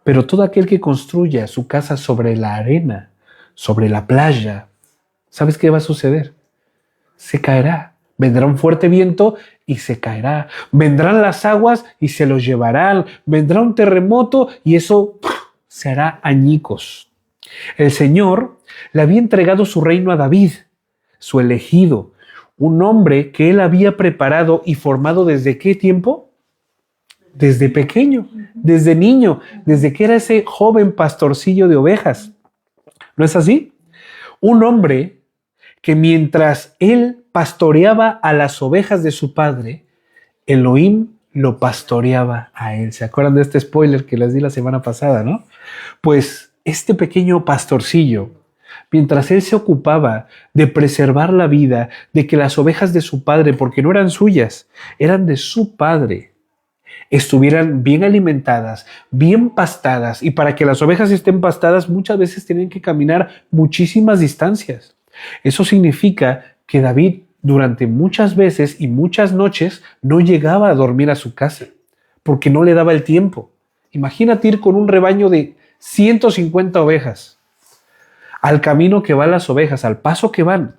Pero todo aquel que construya su casa sobre la arena, sobre la playa, ¿sabes qué va a suceder? Se caerá. Vendrá un fuerte viento y se caerá. Vendrán las aguas y se los llevarán. Vendrá un terremoto y eso se hará añicos. El Señor le había entregado su reino a David, su elegido, un hombre que él había preparado y formado ¿desde qué tiempo? Desde pequeño, desde niño, desde que era ese joven pastorcillo de ovejas. ¿No es así? Un hombre que mientras él pastoreaba a las ovejas de su padre, Elohim lo pastoreaba a él. ¿Se acuerdan de este spoiler que les di la semana pasada, no? Pues este pequeño pastorcillo mientras él se ocupaba de preservar la vida, de que las ovejas de su padre, porque no eran suyas, eran de su padre, estuvieran bien alimentadas, bien pastadas, y para que las ovejas estén pastadas muchas veces tienen que caminar muchísimas distancias. Eso significa que David durante muchas veces y muchas noches no llegaba a dormir a su casa, porque no le daba el tiempo. Imagínate ir con un rebaño de 150 ovejas, al camino que van las ovejas, al paso que van.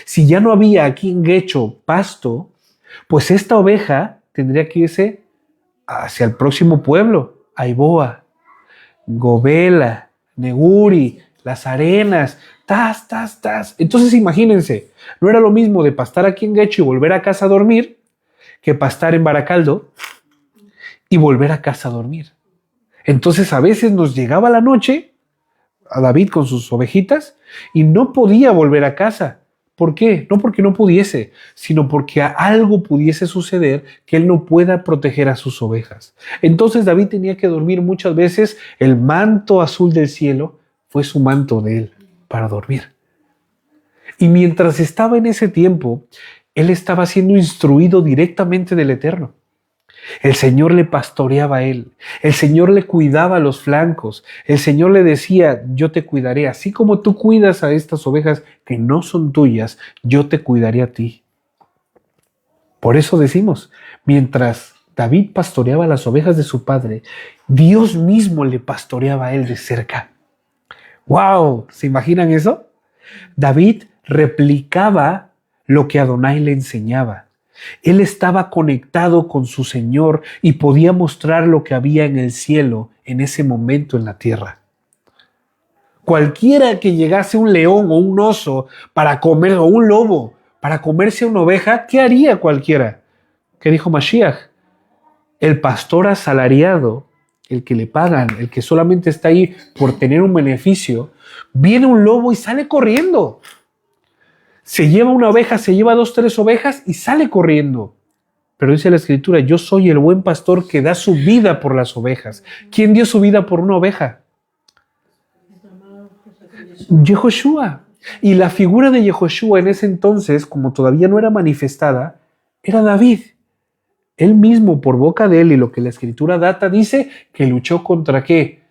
Si ya no había aquí en Guecho pasto, pues esta oveja tendría que irse hacia el próximo pueblo, Aiboa, Gobela, Neguri, Las Arenas, tas. Entonces imagínense, no era lo mismo de pastar aquí en Guecho y volver a casa a dormir, que pastar en Baracaldo y volver a casa a dormir. Entonces a veces nos llegaba la noche a David con sus ovejitas y no podía volver a casa. ¿Por qué? No porque no pudiese, sino porque algo pudiese suceder que él no pueda proteger a sus ovejas. Entonces David tenía que dormir muchas veces. El manto azul del cielo fue su manto de él para dormir. Y mientras estaba en ese tiempo, él estaba siendo instruido directamente del Eterno. El Señor le pastoreaba a él, el Señor le cuidaba los flancos, el Señor le decía, yo te cuidaré, así como tú cuidas a estas ovejas que no son tuyas, yo te cuidaré a ti. Por eso decimos, mientras David pastoreaba las ovejas de su padre, Dios mismo le pastoreaba a él de cerca. ¡Wow! ¿Se imaginan eso? David replicaba lo que Adonai le enseñaba. Él estaba conectado con su Señor y podía mostrar lo que había en el cielo en ese momento en la tierra. Cualquiera que llegase un león o un oso para comer, o un lobo para comerse una oveja, ¿qué haría cualquiera? ¿Qué dijo Mashiach? El pastor asalariado, el que le pagan, el que solamente está ahí por tener un beneficio, viene un lobo y sale corriendo. Se lleva una oveja, se lleva 2, 3 ovejas y sale corriendo. Pero dice la Escritura, yo soy el buen pastor que da su vida por las ovejas. ¿Quién dio su vida por una oveja? Yehoshua. Y la figura de Yehoshua en ese entonces, como todavía no era manifestada, era David. Él mismo, por boca de él, y lo que la Escritura data, dice que luchó contra ¿qué?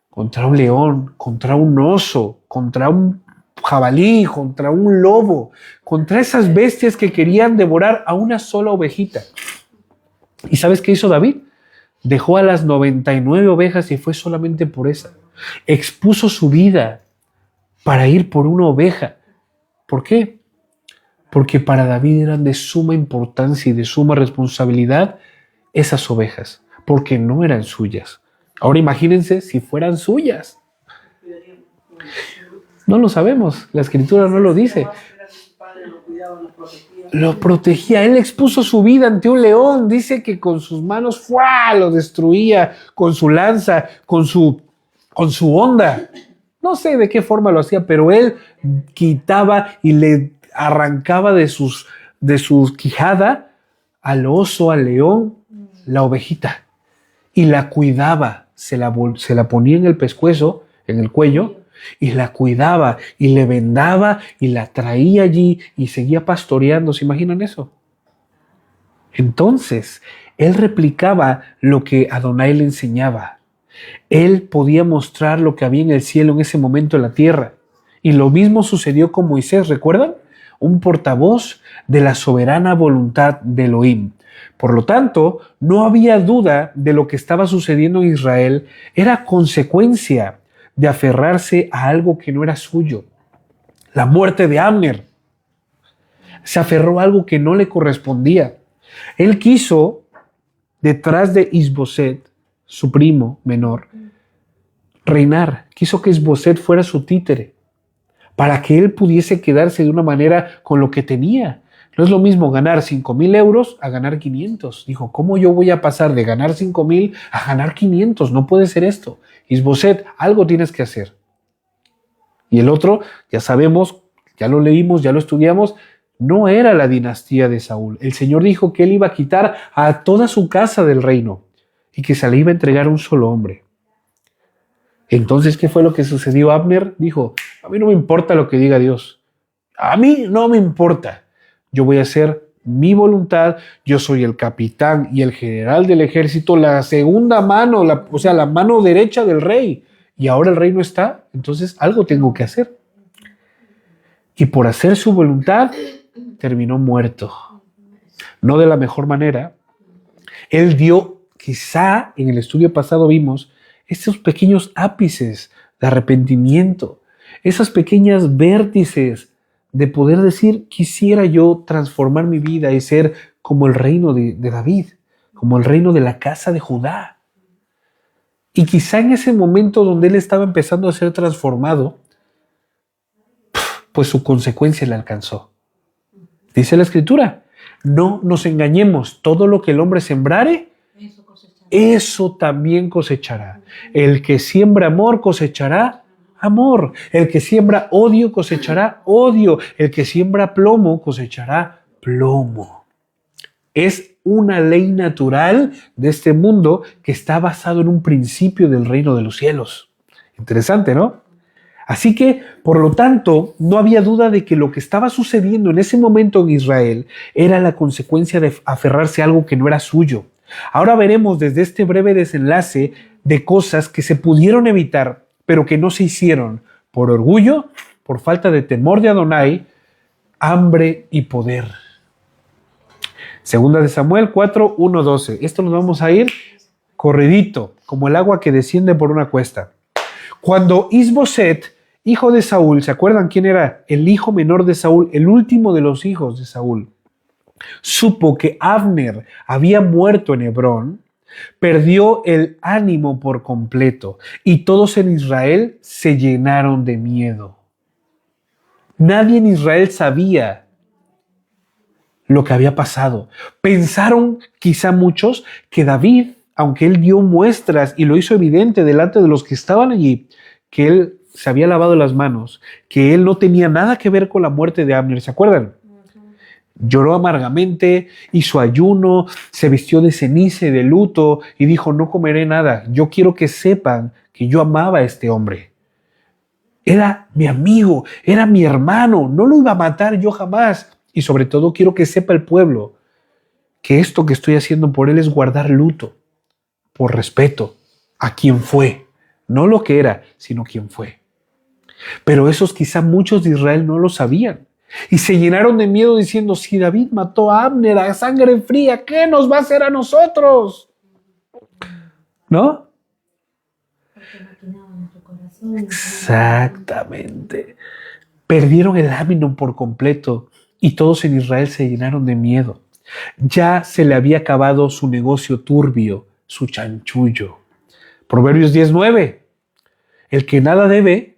Contra un león, contra un oso, contra un jabalí, contra un lobo, contra esas bestias que querían devorar a una sola ovejita. ¿Y sabes qué hizo David? Dejó a las 99 ovejas y fue solamente por esa. Expuso su vida para ir por una oveja. ¿Por qué? Porque para David eran de suma importancia y de suma responsabilidad esas ovejas, porque no eran suyas. Ahora imagínense si fueran suyas. No lo sabemos, la Escritura no lo dice. Lo protegía, él expuso su vida ante un león, dice que con sus manos ¡fua! Lo destruía, con su lanza, con su honda. No sé de qué forma lo hacía, pero él quitaba y le arrancaba de su quijada al oso, al león, la ovejita. Y la cuidaba, se la ponía en el pescuezo, en el cuello, y la cuidaba, y le vendaba, y la traía allí, y seguía pastoreando. ¿Se imaginan eso? Entonces, él replicaba lo que Adonai le enseñaba. Él podía mostrar lo que había en el cielo en ese momento en la tierra. Y lo mismo sucedió con Moisés, ¿recuerdan? Un portavoz de la soberana voluntad de Elohim. Por lo tanto, no había duda de lo que estaba sucediendo en Israel. Era consecuencia de aferrarse a algo que no era suyo. La muerte de Abner. Se aferró a algo que no le correspondía. Él quiso, detrás de Isboset, su primo menor, reinar. Quiso que Isboset fuera su títere, para que él pudiese quedarse de una manera con lo que tenía. No es lo mismo ganar 5,000 euros a ganar 500. Dijo, ¿cómo yo voy a pasar de ganar 5,000 a ganar 500? No puede ser esto. Isboset, algo tienes que hacer. Y el otro, ya sabemos, ya lo leímos, ya lo estudiamos, no era la dinastía de Saúl. El Señor dijo que él iba a quitar a toda su casa del reino y que se le iba a entregar a un solo hombre. Entonces, ¿qué fue lo que sucedió? Abner dijo, a mí no me importa lo que diga Dios. A mí no me importa. Yo voy a hacer mi voluntad. Yo soy el capitán y el general del ejército, la segunda mano, o sea, la mano derecha del rey. Y ahora el rey no está, entonces algo tengo que hacer. Y por hacer su voluntad, terminó muerto. No de la mejor manera. Él dio, quizá en el estudio pasado vimos, estos pequeños ápices de arrepentimiento, esas pequeñas vértices de poder decir, quisiera yo transformar mi vida y ser como el reino de David, como el reino de la casa de Judá. Y quizá en ese momento donde él estaba empezando a ser transformado, pues su consecuencia le alcanzó. Dice la Escritura, no nos engañemos, todo lo que el hombre sembrare, eso también cosechará. El que siembra amor cosechará amor. El que siembra odio cosechará odio. El que siembra plomo cosechará plomo. Es una ley natural de este mundo que está basado en un principio del reino de los cielos. Interesante, ¿no? Así que, por lo tanto, no había duda de que lo que estaba sucediendo en ese momento en Israel era la consecuencia de aferrarse a algo que no era suyo. Ahora veremos desde este breve desenlace de cosas que se pudieron evitar, pero que no se hicieron por orgullo, por falta de temor de Adonai, hambre y poder. Segunda de Samuel 4, 1, 12. Esto nos vamos a ir corridito, como el agua que desciende por una cuesta. Cuando Isboset, hijo de Saúl, ¿se acuerdan quién era? El hijo menor de Saúl, el último de los hijos de Saúl, supo que Abner había muerto en Hebrón, perdió el ánimo por completo y todos en Israel se llenaron de miedo. Nadie en Israel sabía lo que había pasado. Pensaron quizá muchos que David, aunque él dio muestras y lo hizo evidente delante de los que estaban allí, que él se había lavado las manos, que él no tenía nada que ver con la muerte de Abner. ¿Se acuerdan? Lloró amargamente, hizo ayuno, se vistió de ceniza y de luto y dijo, no comeré nada. Yo quiero que sepan que yo amaba a este hombre. Era mi amigo, era mi hermano, no lo iba a matar yo jamás. Y sobre todo quiero que sepa el pueblo que esto que estoy haciendo por él es guardar luto, por respeto a quien fue. No lo que era, sino quien fue. Pero esos quizá muchos de Israel no lo sabían. Y se llenaron de miedo diciendo, si David mató a Abner a sangre fría, ¿qué nos va a hacer a nosotros? ¿No? Exactamente. Perdieron el ánimo por completo y todos en Israel se llenaron de miedo. Ya se le había acabado su negocio turbio, su chanchullo. Proverbios 10:9. El que nada debe,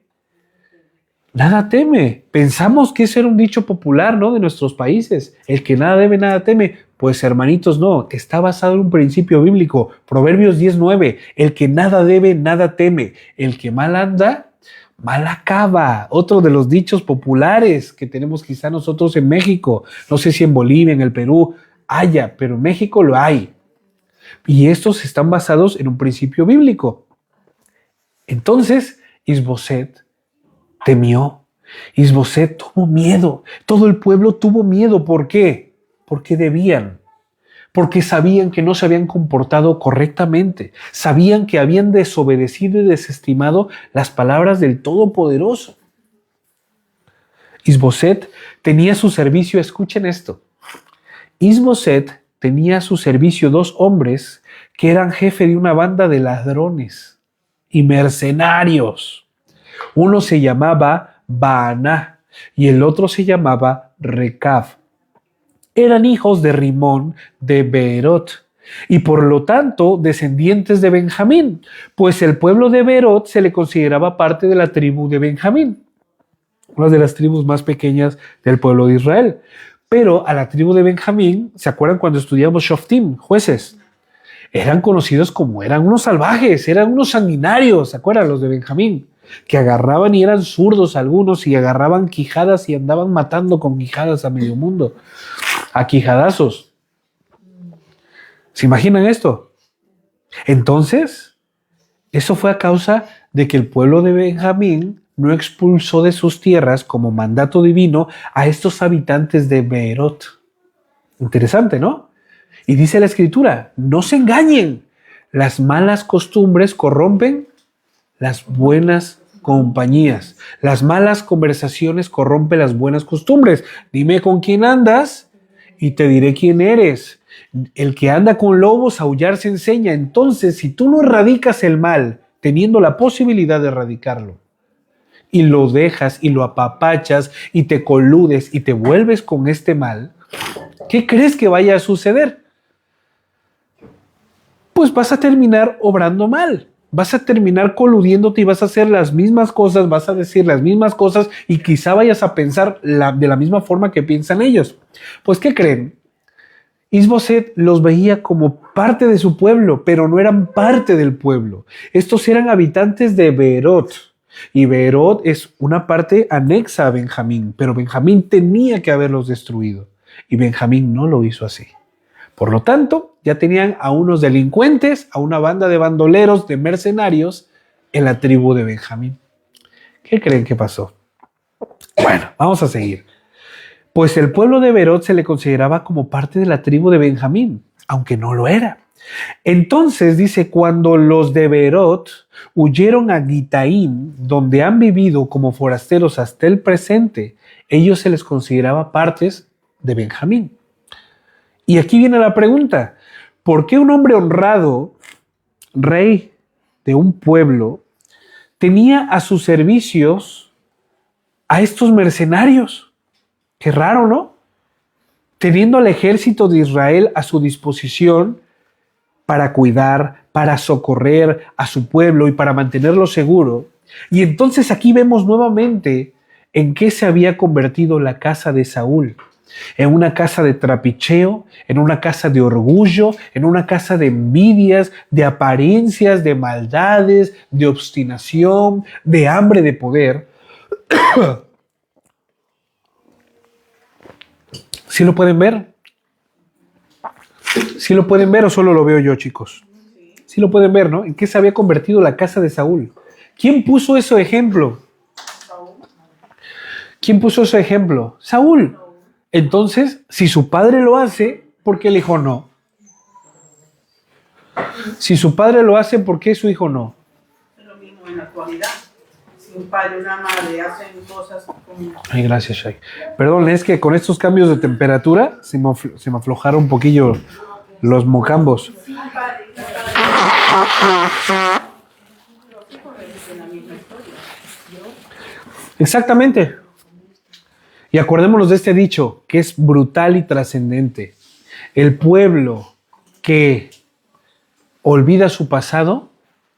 nada teme. Pensamos que ese era un dicho popular, ¿no? De nuestros países. El que nada debe, nada teme. Pues hermanitos, no. Está basado en un principio bíblico. Proverbios 10:9. El que nada debe, nada teme. El que mal anda, mal acaba. Otro de los dichos populares que tenemos quizá nosotros en México. No sé si en Bolivia, en el Perú haya, pero en México lo hay. Y estos están basados en un principio bíblico. Entonces, Isboset temió. Isboset tuvo miedo. Todo el pueblo tuvo miedo. ¿Por qué? Porque debían. Porque sabían que no se habían comportado correctamente. Sabían que habían desobedecido y desestimado las palabras del Todopoderoso. Isboset tenía a su servicio, escuchen esto. Isboset tenía a su servicio 2 hombres que eran jefe de una banda de ladrones y mercenarios. Uno se llamaba Baaná y el otro se llamaba Recab. Eran hijos de Rimón de Beerot y por lo tanto descendientes de Benjamín, pues el pueblo de Beerot se le consideraba parte de la tribu de Benjamín, una de las tribus más pequeñas del pueblo de Israel. Pero a la tribu de Benjamín, ¿se acuerdan cuando estudiamos Shoftim, jueces? Eran conocidos como eran unos salvajes, eran unos sanguinarios, ¿se acuerdan los de Benjamín? Que agarraban y eran zurdos algunos y agarraban quijadas y andaban matando con quijadas a medio mundo, a quijadazos. ¿Se imaginan esto? Entonces, eso fue a causa de que el pueblo de Benjamín no expulsó de sus tierras como mandato divino a estos habitantes de Beerot. Interesante, ¿no? Y dice la Escritura, no se engañen, las malas costumbres corrompen las buenas compañías. Las malas conversaciones corrompen las buenas costumbres. Dime con quién andas y te diré quién eres. El que anda con lobos, aullar se enseña. Entonces, si tú no erradicas el mal, teniendo la posibilidad de erradicarlo, y lo dejas y lo apapachas y te coludes y te vuelves con este mal, ¿qué crees que vaya a suceder? Pues vas a terminar obrando mal. Vas a terminar coludiéndote y vas a hacer las mismas cosas, vas a decir las mismas cosas y quizá vayas a pensar de la misma forma que piensan ellos. Pues, ¿qué creen? Isboset los veía como parte de su pueblo, pero no eran parte del pueblo. Estos eran habitantes de Beerot. Y Beerot es una parte anexa a Benjamín, pero Benjamín tenía que haberlos destruido. Y Benjamín no lo hizo así. Por lo tanto, ya tenían a unos delincuentes, a una banda de bandoleros, de mercenarios, en la tribu de Benjamín. ¿Qué creen que pasó? Bueno, vamos a seguir. Pues el pueblo de Beerot se le consideraba como parte de la tribu de Benjamín, aunque no lo era. Entonces dice, cuando los de Beerot huyeron a Gitaim, donde han vivido como forasteros hasta el presente, ellos se les consideraba partes de Benjamín. Y aquí viene la pregunta, ¿por qué un hombre honrado, rey de un pueblo, tenía a sus servicios a estos mercenarios? Qué raro, ¿no? Teniendo al ejército de Israel a su disposición para cuidar, para socorrer a su pueblo y para mantenerlo seguro. Y entonces aquí vemos nuevamente en qué se había convertido la casa de Saúl. En una casa de trapicheo, en una casa de orgullo, en una casa de envidias, de apariencias, de maldades, de obstinación, de hambre de poder. ¿Sí lo pueden ver? ¿Sí lo pueden ver o solo lo veo yo, chicos? Sí lo pueden ver, ¿no? ¿En qué se había convertido la casa de Saúl? ¿Quién puso ese ejemplo? ¿Quién puso ese ejemplo? Saúl. Entonces, si su padre lo hace, ¿por qué el hijo no? Si su padre lo hace, ¿por qué su hijo no? Es lo mismo en la actualidad. Si un padre y una madre hacen cosas como... Ay, gracias, Shai. Perdón, es que con estos cambios de temperatura se me aflojaron un poquillo los mocambos. Exactamente. Y acordémonos de este dicho, que es brutal y trascendente. El pueblo que olvida su pasado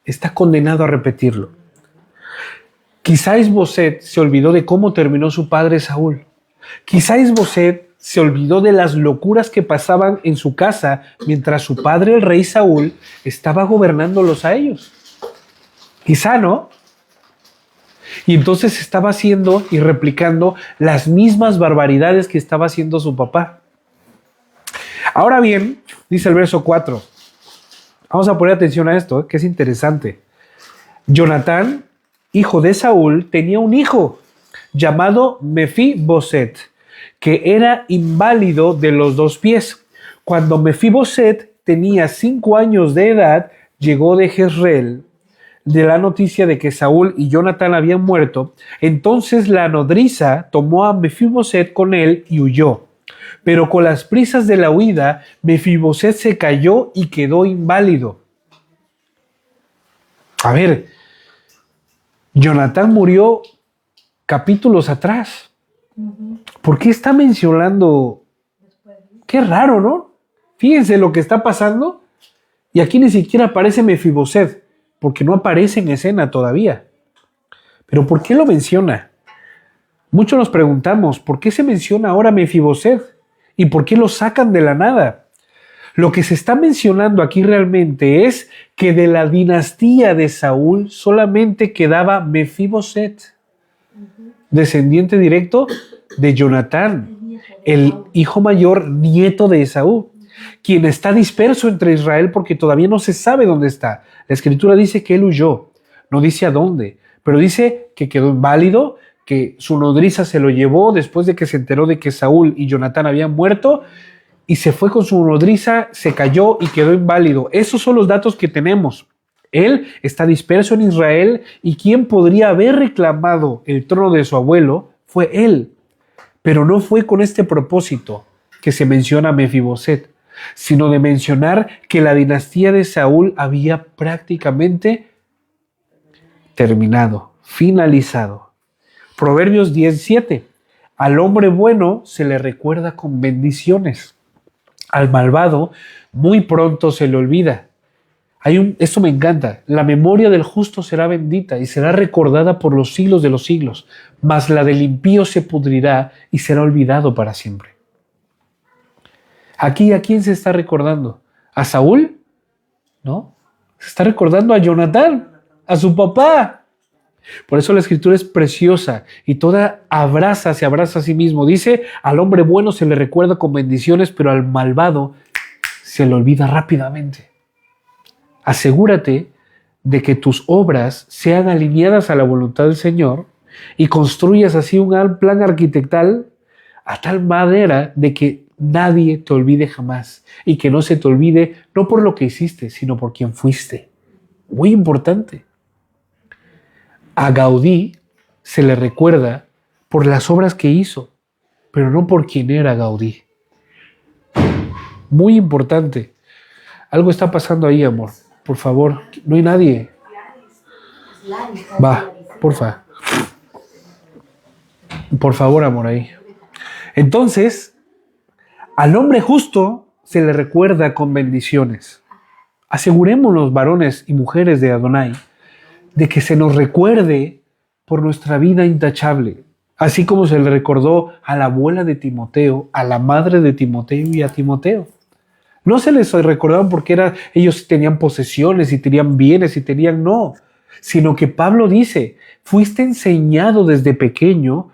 está condenado a repetirlo. Quizá Isboset se olvidó de cómo terminó su padre Saúl. Quizá Isboset se olvidó de las locuras que pasaban en su casa mientras su padre, el rey Saúl, estaba gobernándolos a ellos. Quizá, ¿no? Y entonces estaba haciendo y replicando las mismas barbaridades que estaba haciendo su papá. Ahora bien, dice el verso 4. Vamos a poner atención a esto, que es interesante. Jonatán, hijo de Saúl, tenía un hijo llamado Mefiboset, que era inválido de los 2 pies. Cuando Mefiboset tenía 5 años de edad, llegó de Jezreel de la noticia de que Saúl y Jonatán habían muerto. Entonces la nodriza tomó a Mefiboset con él y huyó. Pero con las prisas de la huida, Mefiboset se cayó y quedó inválido. A ver, Jonatán murió capítulos atrás. ¿Por qué está mencionando? Qué raro, ¿no? Fíjense lo que está pasando. Y aquí ni siquiera aparece Mefiboset, porque no aparece en escena todavía. Pero ¿por qué lo menciona? Muchos nos preguntamos, ¿por qué se menciona ahora Mefiboset? ¿Y por qué lo sacan de la nada? Lo que se está mencionando aquí realmente es que de la dinastía de Saúl solamente quedaba Mefiboset, descendiente directo de Jonatán, el hijo mayor, nieto de Esaú, quien está disperso entre Israel porque todavía no se sabe dónde está. La Escritura dice que él huyó. no dice a dónde, pero dice que quedó inválido, que su nodriza se lo llevó después de que se enteró de que Saúl y Jonatán habían muerto, y se fue con su nodriza, se cayó y quedó inválido. Esos son los datos que tenemos. Él está disperso en Israel, y quien podría haber reclamado el trono de su abuelo fue él. Pero no fue con este propósito que se menciona a Mefiboset, sino de mencionar que la dinastía de Saúl había prácticamente terminado, finalizado. Proverbios 10:7. Al hombre bueno se le recuerda con bendiciones. Al malvado muy pronto se le olvida. Esto me encanta. La memoria del justo será bendita y será recordada por los siglos de los siglos, mas la del impío se pudrirá y será olvidado para siempre. Aquí, ¿a quién se está recordando? ¿A Saúl? ¿No? Se está recordando a Jonatán, a su papá. Por eso la escritura es preciosa y toda se abraza a sí mismo. Dice, al hombre bueno se le recuerda con bendiciones, pero al malvado se le olvida rápidamente. Asegúrate de que tus obras sean alineadas a la voluntad del Señor y construyas así un plan arquitectal a tal manera de que nadie te olvide jamás y que no se te olvide no por lo que hiciste, sino por quien fuiste. Muy importante. A Gaudí se le recuerda por las obras que hizo, pero no por quién era Gaudí. Muy importante. Algo está pasando ahí, amor. Por favor, no hay nadie. Va, porfa. Por favor, amor, ahí. Entonces, al hombre justo se le recuerda con bendiciones. Asegurémonos, varones y mujeres de Adonai, de que se nos recuerde por nuestra vida intachable, así como se le recordó a la abuela de Timoteo, a la madre de Timoteo y a Timoteo. No se les recordaban porque ellos tenían posesiones y tenían bienes y no, sino que Pablo dice, fuiste enseñado desde pequeño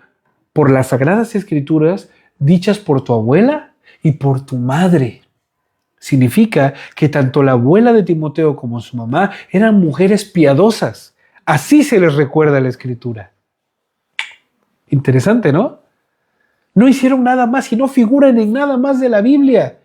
por las Sagradas Escrituras dichas por tu abuela y por tu madre. Significa que tanto la abuela de Timoteo como su mamá eran mujeres piadosas. Así se les recuerda la Escritura. Interesante, ¿no? No hicieron nada más y no figuran en nada más de la Biblia,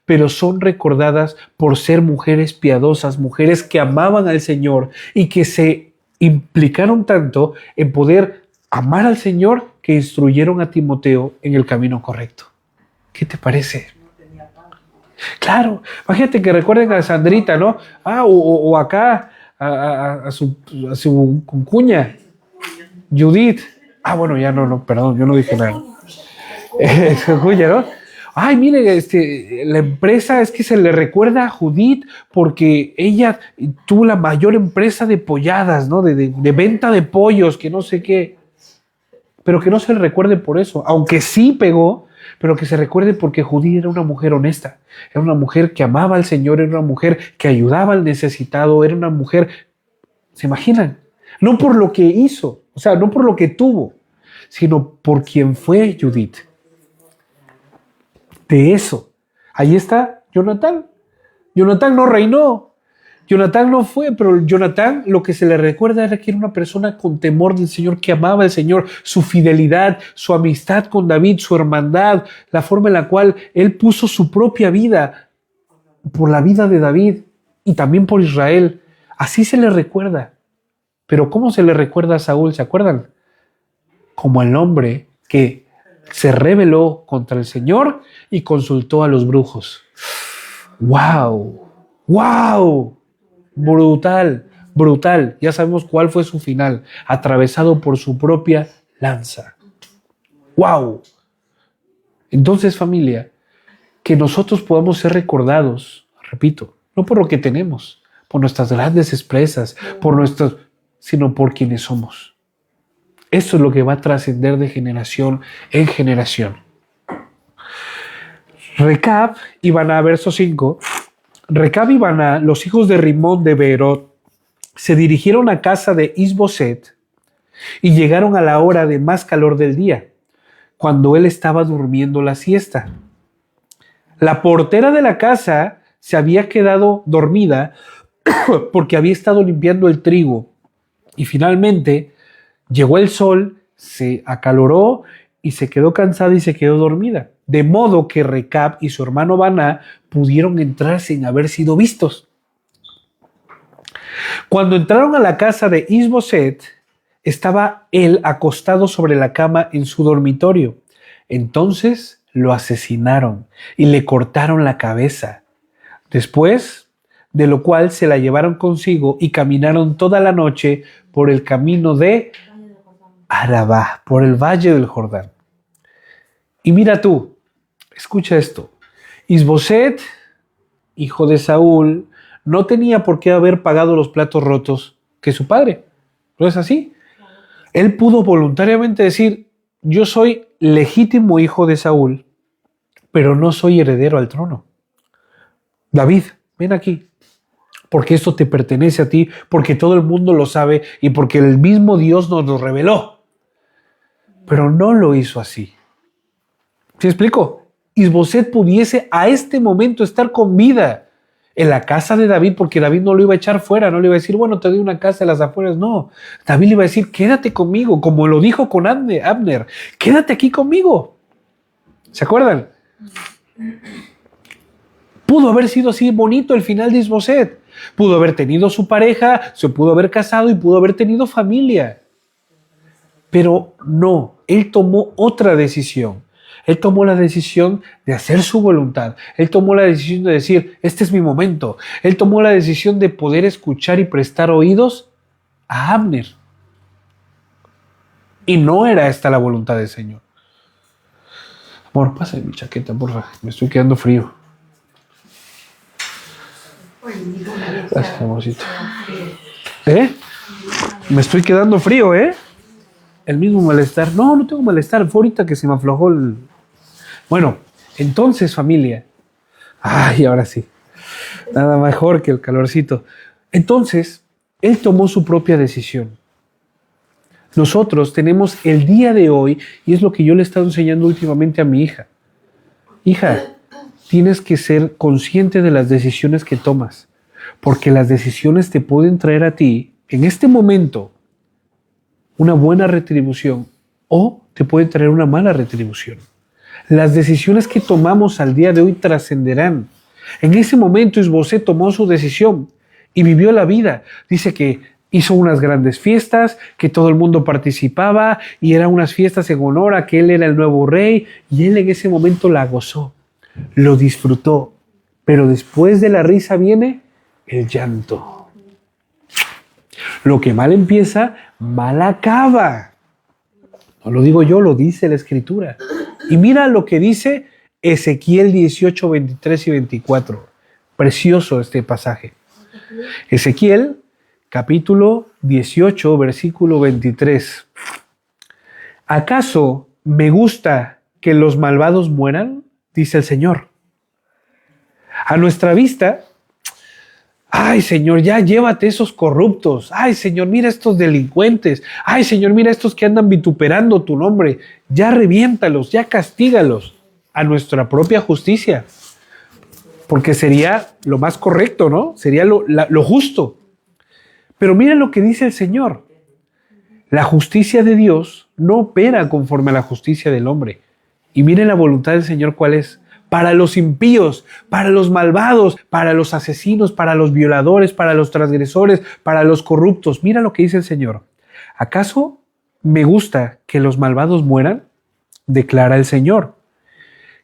pero son recordadas por ser mujeres piadosas, mujeres que amaban al Señor y que se implicaron tanto en poder amar al Señor que instruyeron a Timoteo en el camino correcto. ¿Qué te parece? Claro, imagínate que recuerden a Sandrita, ¿no? O acá a su cuña, Judith. Bueno, ya no, perdón, yo no dije nada. Su cuña, ¿no? Ay, mire, la empresa es que se le recuerda a Judith porque ella tuvo la mayor empresa de polladas, ¿no? De venta de pollos, que no sé qué. Pero que no se le recuerde por eso, aunque sí pegó, pero que se recuerde porque Judith era una mujer honesta, era una mujer que amaba al Señor, era una mujer que ayudaba al necesitado, era una mujer, ¿se imaginan? No por lo que hizo, o sea, no por lo que tuvo, sino por quien fue Judith. De eso. Ahí está Jonatán. Jonatán no reinó. Jonatán no fue, pero Jonatán lo que se le recuerda era que era una persona con temor del Señor, que amaba al Señor, su fidelidad, su amistad con David, su hermandad, la forma en la cual él puso su propia vida por la vida de David y también por Israel. Así se le recuerda. Pero ¿cómo se le recuerda a Saúl? ¿Se acuerdan? Como el hombre que se rebeló contra el Señor y consultó a los brujos. ¡Wow! ¡Wow! Brutal, brutal. Ya sabemos cuál fue su final. Atravesado por su propia lanza. ¡Wow! Entonces, familia, que nosotros podamos ser recordados, repito, no por lo que tenemos, por nuestras grandes empresas, sino por quienes somos. Eso es lo que va a trascender de generación en generación. Recab y Baná, verso 5. Recab y Baná, los hijos de Rimón de Beerot, se dirigieron a casa de Isboset y llegaron a la hora de más calor del día, cuando él estaba durmiendo la siesta. La portera de la casa se había quedado dormida porque había estado limpiando el trigo Y finalmente llegó el sol, se acaloró y se quedó cansada y se quedó dormida. De modo que Recab y su hermano Baná pudieron entrar sin haber sido vistos. Cuando entraron a la casa de Isboset, estaba él acostado sobre la cama en su dormitorio. Entonces lo asesinaron y le cortaron la cabeza. Después de lo cual se la llevaron consigo y caminaron toda la noche por el camino de Arabá, por el valle del Jordán. Y mira tú, escucha esto. Isboset, hijo de Saúl, no tenía por qué haber pagado los platos rotos que su padre. ¿No es así? Él pudo voluntariamente decir, yo soy legítimo hijo de Saúl, pero no soy heredero al trono. David, ven aquí, porque esto te pertenece a ti, porque todo el mundo lo sabe y porque el mismo Dios nos lo reveló. Pero no lo hizo así. ¿Sí explico? Isboset pudiese a este momento estar con vida en la casa de David, porque David no lo iba a echar fuera, no le iba a decir, bueno, te doy una casa en las afueras, no. David le iba a decir, quédate conmigo, como lo dijo con Abner, quédate aquí conmigo. ¿Se acuerdan? Pudo haber sido así bonito el final de Isboset. Pudo haber tenido su pareja, se pudo haber casado y pudo haber tenido familia. Pero no, él tomó otra decisión. Él tomó la decisión de hacer su voluntad. Él tomó la decisión de decir, este es mi momento. Él tomó la decisión de poder escuchar y prestar oídos a Abner. Y no era esta la voluntad del Señor. Amor, pásame mi chaqueta, por favor. Me estoy quedando frío. Gracias, amorcito. Me estoy quedando frío, El mismo malestar. No, no tengo malestar. Fue ahorita que se me aflojó el... Bueno, entonces, familia. Ay, ahora sí. Nada mejor que el calorcito. Entonces, él tomó su propia decisión. Nosotros tenemos el día de hoy, y es lo que yo le he estado enseñando últimamente a mi hija. Hija, tienes que ser consciente de las decisiones que tomas, porque las decisiones te pueden traer a ti, en este momento, una buena retribución o te pueden traer una mala retribución. Las decisiones que tomamos al día de hoy trascenderán. En ese momento Isboset tomó su decisión y vivió la vida. Dice que hizo unas grandes fiestas, que todo el mundo participaba y eran unas fiestas en honor a que él era el nuevo rey y él en ese momento la gozó, lo disfrutó. Pero después de la risa viene el llanto. Lo que mal empieza, mal acaba. No lo digo yo, lo dice la Escritura. Y mira lo que dice Ezequiel 18, 23 y 24. Precioso este pasaje. Ezequiel, capítulo 18, versículo 23. ¿Acaso me gusta que los malvados mueran? Dice el Señor. A nuestra vista, ay, Señor, ya llévate esos corruptos. Ay, Señor, mira estos delincuentes. Ay, Señor, mira estos que andan vituperando tu nombre. Ya reviéntalos, ya castígalos a nuestra propia justicia. Porque sería lo más correcto, ¿no? Sería lo justo. Pero mira lo que dice el Señor. La justicia de Dios no opera conforme a la justicia del hombre. Y miren la voluntad del Señor cuál es. Para los impíos, para los malvados, para los asesinos, para los violadores, para los transgresores, para los corruptos. Mira lo que dice el Señor. ¿Acaso me gusta que los malvados mueran? Declara el Señor.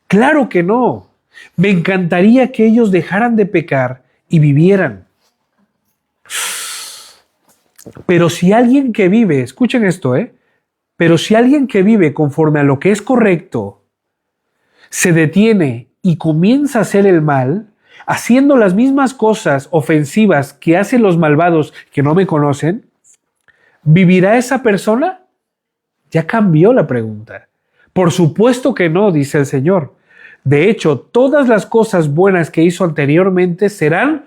Claro que no. Me encantaría que ellos dejaran de pecar y vivieran. Pero si alguien que vive, escuchen esto, pero si alguien que vive conforme a lo que es correcto, se detiene y comienza a hacer el mal, haciendo las mismas cosas ofensivas que hacen los malvados que no me conocen, ¿vivirá esa persona? Ya cambió la pregunta. Por supuesto que no, dice el Señor. De hecho, todas las cosas buenas que hizo anteriormente serán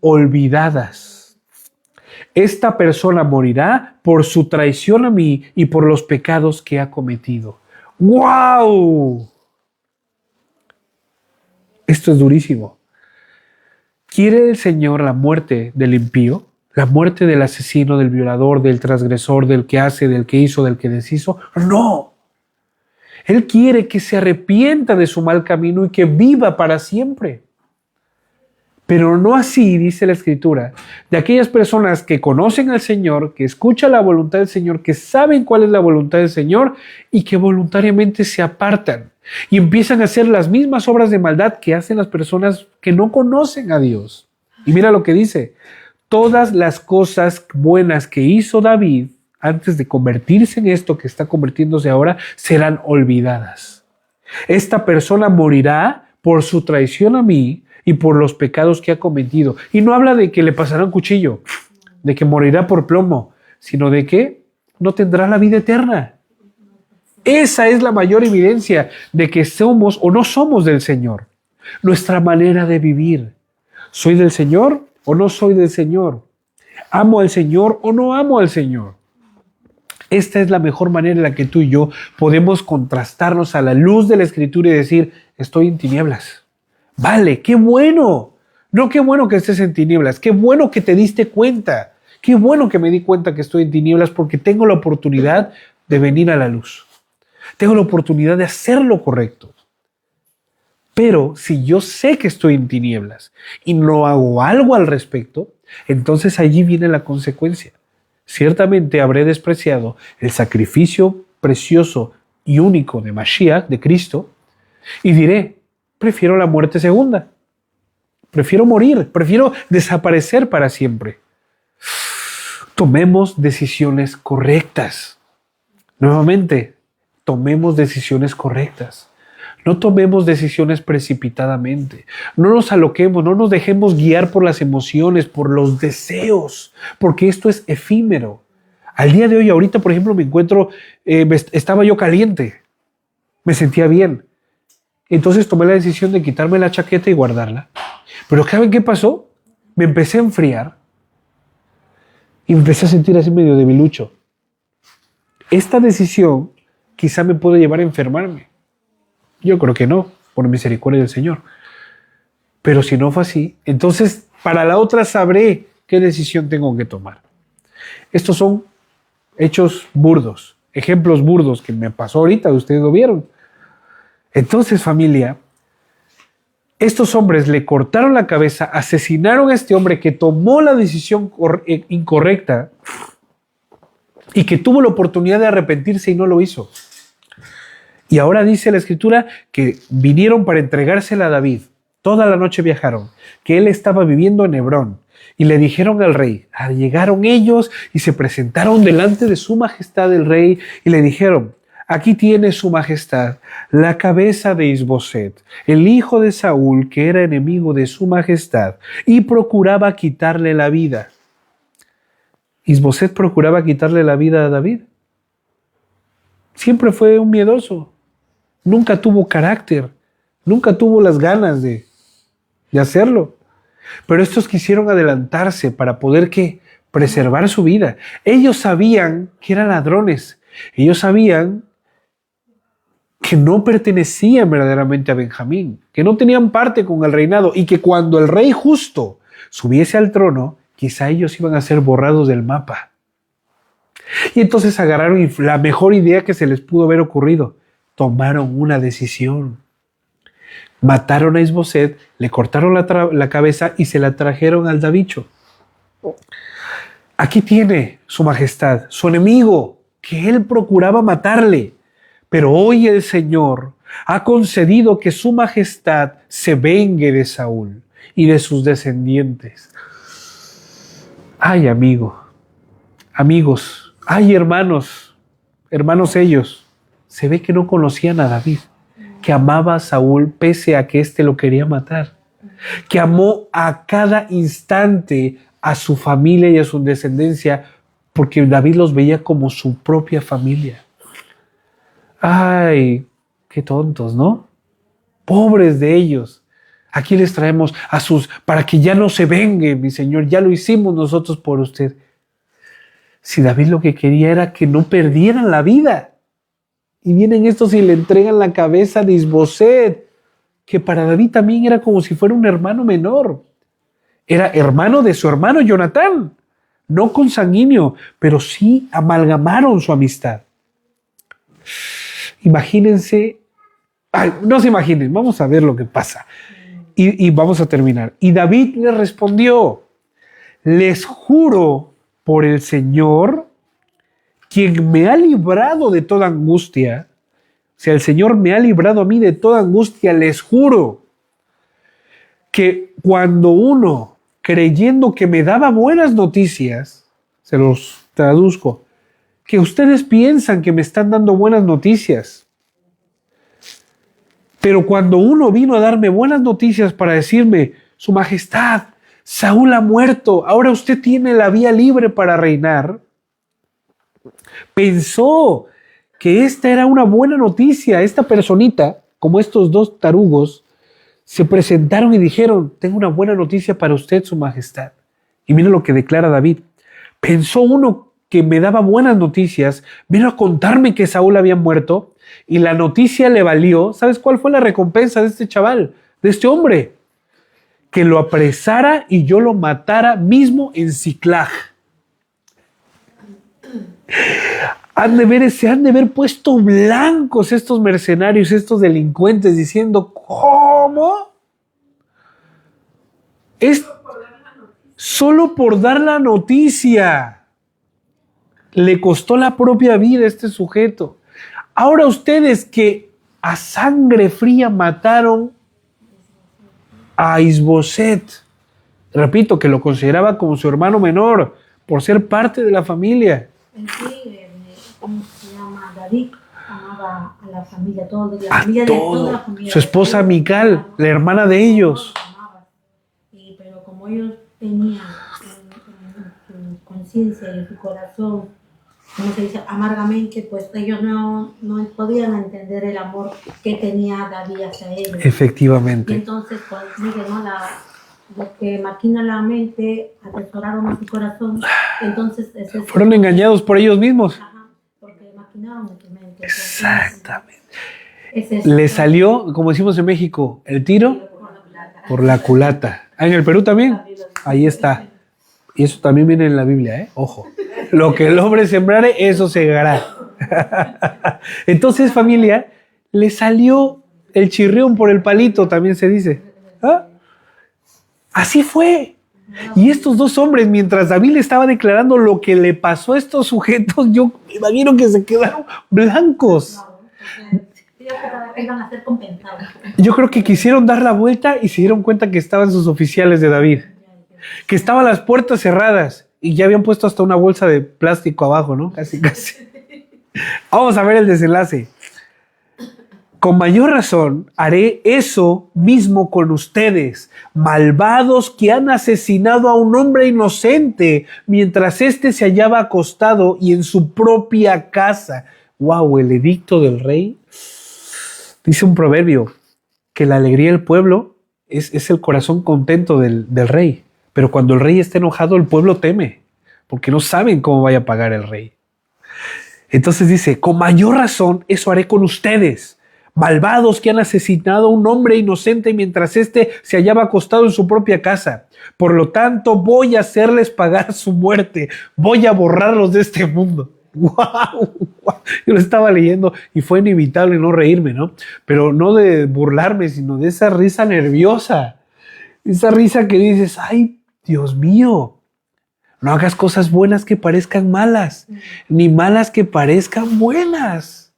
olvidadas. Esta persona morirá por su traición a mí y por los pecados que ha cometido. ¡Wow! Esto es durísimo. ¿Quiere el Señor la muerte del impío? la muerte del asesino, del violador, del transgresor, del que hace, del que hizo, del que deshizo. No. Él quiere que se arrepienta de su mal camino y que viva para siempre. Pero no así, dice la Escritura, de aquellas personas que conocen al Señor, que escuchan la voluntad del Señor, que saben cuál es la voluntad del Señor y que voluntariamente se apartan y empiezan a hacer las mismas obras de maldad que hacen las personas que no conocen a Dios. Y mira lo que dice: todas las cosas buenas que hizo David antes de convertirse en esto que está convirtiéndose ahora serán olvidadas. Esta persona morirá por su traición a mí y por los pecados que ha cometido. Y no habla de que le pasará un cuchillo, de que morirá por plomo, sino de que no tendrá la vida eterna. Esa es la mayor evidencia de que somos o no somos del Señor. Nuestra manera de vivir. ¿Soy del Señor o no soy del Señor? ¿Amo al Señor o no amo al Señor? Esta es la mejor manera en la que tú y yo podemos contrastarnos a la luz de la Escritura y decir: estoy en tinieblas. Vale, qué bueno. No, qué bueno que estés en tinieblas. Qué bueno que te diste cuenta. Qué bueno que me di cuenta que estoy en tinieblas porque tengo la oportunidad de venir a la luz. Tengo la oportunidad de hacer lo correcto. Pero si yo sé que estoy en tinieblas y no hago algo al respecto, entonces allí viene la consecuencia. Ciertamente habré despreciado el sacrificio precioso y único de Mashiach, de Cristo, y diré: prefiero la muerte segunda. Prefiero morir, prefiero desaparecer para siempre. Tomemos decisiones correctas. Nuevamente, tomemos decisiones correctas. No tomemos decisiones precipitadamente. No nos aloquemos, no nos dejemos guiar por las emociones, por los deseos, porque esto es efímero. Al día de hoy, ahorita, por ejemplo, me encuentro, estaba yo caliente, me sentía bien. Entonces tomé la decisión de quitarme la chaqueta y guardarla. Pero ¿saben qué pasó? Me empecé a enfriar y me empecé a sentir así medio debilucho. Esta decisión quizá me puede llevar a enfermarme. Yo creo que no, por misericordia del Señor. Pero si no fue así, entonces para la otra sabré qué decisión tengo que tomar. Estos son hechos burdos, ejemplos burdos que me pasó ahorita, ustedes lo vieron. Entonces, familia, estos hombres le cortaron la cabeza, asesinaron a este hombre que tomó la decisión incorrecta y que tuvo la oportunidad de arrepentirse y no lo hizo. Y ahora dice la Escritura que vinieron para entregársela a David. Toda la noche viajaron, que él estaba viviendo en Hebrón. Y le dijeron al rey: llegaron ellos y se presentaron delante de su majestad el rey y le dijeron: aquí tiene su majestad la cabeza de Isboset, el hijo de Saúl, que era enemigo de su majestad y procuraba quitarle la vida. ¿Isboset procuraba quitarle la vida a David? Siempre fue un miedoso. Nunca tuvo carácter. Nunca tuvo las ganas de hacerlo. Pero estos quisieron adelantarse para poder preservar su vida. Ellos sabían que eran ladrones. Ellos sabían que no pertenecían verdaderamente a Benjamín, que no tenían parte con el reinado y que cuando el rey justo subiese al trono, quizá ellos iban a ser borrados del mapa. Y entonces agarraron la mejor idea que se les pudo haber ocurrido. Tomaron una decisión. Mataron a Isboset, le cortaron la cabeza y se la trajeron al Davicho. Aquí tiene su majestad, su enemigo, que él procuraba matarle. Pero hoy el Señor ha concedido que su majestad se vengue de Saúl y de sus descendientes. Ay, amigos, ay, hermanos ellos. Se ve que no conocían a David, que amaba a Saúl pese a que éste lo quería matar, que amó a cada instante a su familia y a su descendencia, porque David los veía como su propia familia. Ay, qué tontos, ¿no? Pobres de ellos. Aquí les traemos para que ya no se vengue, mi Señor, ya lo hicimos nosotros por usted. Si David lo que quería era que no perdieran la vida. Y vienen estos y le entregan la cabeza de Isboset, que para David también era como si fuera un hermano menor. Era hermano de su hermano Jonatán. no consanguíneo, pero sí amalgamaron su amistad. Imagínense, no se imaginen, vamos a ver lo que pasa. Y vamos a terminar. Y David le respondió, les juro por el Señor, quien me ha librado de toda angustia, o sea, el Señor me ha librado a mí de toda angustia, les juro que cuando uno, creyendo que me daba buenas noticias, se los traduzco, que ustedes piensan que me están dando buenas noticias, pero cuando uno vino a darme buenas noticias para decirme, Su Majestad, Saúl ha muerto, ahora usted tiene la vía libre para reinar, pensó que esta era una buena noticia. Esta personita, como estos dos tarugos, se presentaron y dijeron, tengo una buena noticia para usted, Su Majestad. Y mira lo que declara David. Pensó uno que me daba buenas noticias, vino a contarme que Saúl había muerto y la noticia le valió. ¿Sabes cuál fue la recompensa de este chaval, de este hombre? Que lo apresara y yo lo matara mismo en Siclag. Se han de ver puesto blancos estos mercenarios, estos delincuentes, diciendo, ¿cómo? Es solo por dar la noticia. Le costó la propia vida a este sujeto. Ahora ustedes que a sangre fría mataron a Isboset, repito, que lo consideraba como su hermano menor, por ser parte de la familia. ¿Cómo se llama? David amaba a la familia, toda la familia. Su esposa Mical, la hermana de ellos. Pero como ellos tenían en su conciencia y en su corazón, como se dice, amargamente, pues ellos no podían entender el amor que tenía David hacia ellos. Efectivamente. Y entonces, pues, miren, ¿no? Lo que maquina la mente, atesoraron a su corazón, entonces... Fueron engañados por ellos mismos. Ajá, porque maquinaron en su mente. Exactamente. Le salió, como decimos en México, el tiro por la culata. En el Perú también. Ahí está. Y eso también viene en la Biblia, ¿eh? Ojo. Lo que el hombre sembrare, eso segará. Entonces, familia, le salió el chirrión por el palito, también se dice. ¿Ah? Así fue. Y estos dos hombres, mientras David le estaba declarando lo que le pasó a estos sujetos, yo me imagino que se quedaron blancos. Yo creo que quisieron dar la vuelta y se dieron cuenta que estaban sus oficiales de David, que estaban las puertas cerradas y ya habían puesto hasta una bolsa de plástico abajo, ¿no? Casi. Vamos a ver el desenlace. Con mayor razón haré eso mismo con ustedes, malvados que han asesinado a un hombre inocente mientras éste se hallaba acostado y en su propia casa. ¡Wow! El edicto del rey. Dice un proverbio que la alegría del pueblo es el corazón contento del rey. Pero cuando el rey está enojado, el pueblo teme, porque no saben cómo vaya a pagar el rey. Entonces dice, con mayor razón eso haré con ustedes, malvados que han asesinado a un hombre inocente mientras éste se hallaba acostado en su propia casa. Por lo tanto, voy a hacerles pagar su muerte. Voy a borrarlos de este mundo. ¡Wow! Yo lo estaba leyendo y fue inevitable no reírme, ¿no? Pero no de burlarme, sino de esa risa nerviosa. Esa risa que dices, ¡ay, Dios mío! No hagas cosas buenas que parezcan malas, ni malas que parezcan buenas.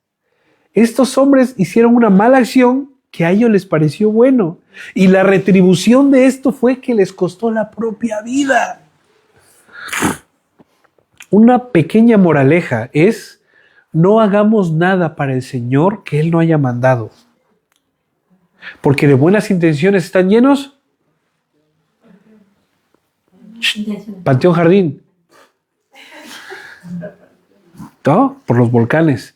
Estos hombres hicieron una mala acción que a ellos les pareció bueno. Y la retribución de esto fue que les costó la propia vida. Una pequeña moraleja es, no hagamos nada para el Señor que Él no haya mandado. Porque de buenas intenciones están llenos. Panteón Jardín. ¿No? Por los volcanes.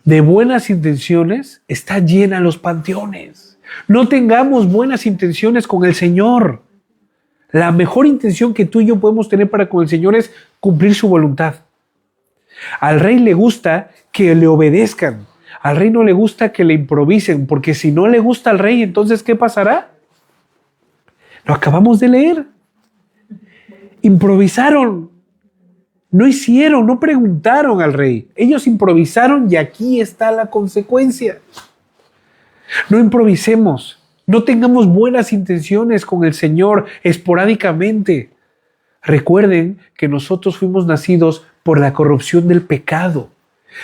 De buenas intenciones está llena los panteones. No tengamos buenas intenciones con el Señor. La mejor intención que tú y yo podemos tener para con el Señor es cumplir su voluntad. Al rey le gusta que le obedezcan. Al rey no le gusta que le improvisen, porque si no le gusta al rey, entonces ¿qué pasará? Lo acabamos de leer. Improvisaron No hicieron, no preguntaron al rey. Ellos improvisaron y aquí está la consecuencia. No improvisemos. No tengamos buenas intenciones con el Señor esporádicamente. Recuerden que nosotros fuimos nacidos por la corrupción del pecado.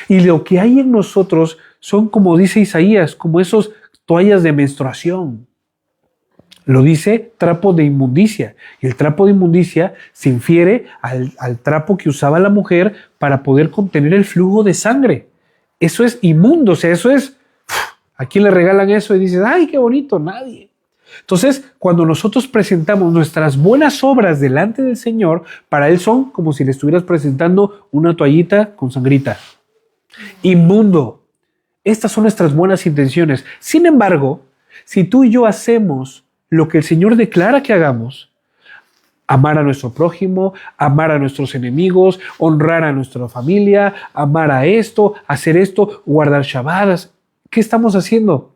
Y lo que hay en nosotros son, como dice Isaías, como esos toallas de menstruación. Lo dice trapo de inmundicia. Y el trapo de inmundicia se infiere al trapo que usaba la mujer para poder contener el flujo de sangre. Eso es inmundo, o sea, eso es... ¿A quién le regalan eso y dices, ay, qué bonito? Nadie. Entonces, cuando nosotros presentamos nuestras buenas obras delante del Señor, para Él son como si le estuvieras presentando una toallita con sangrita. Inmundo. Estas son nuestras buenas intenciones. Sin embargo, si tú y yo hacemos lo que el Señor declara que hagamos, amar a nuestro prójimo, amar a nuestros enemigos, honrar a nuestra familia, amar a esto, hacer esto, guardar Shabbat, ¿qué estamos haciendo?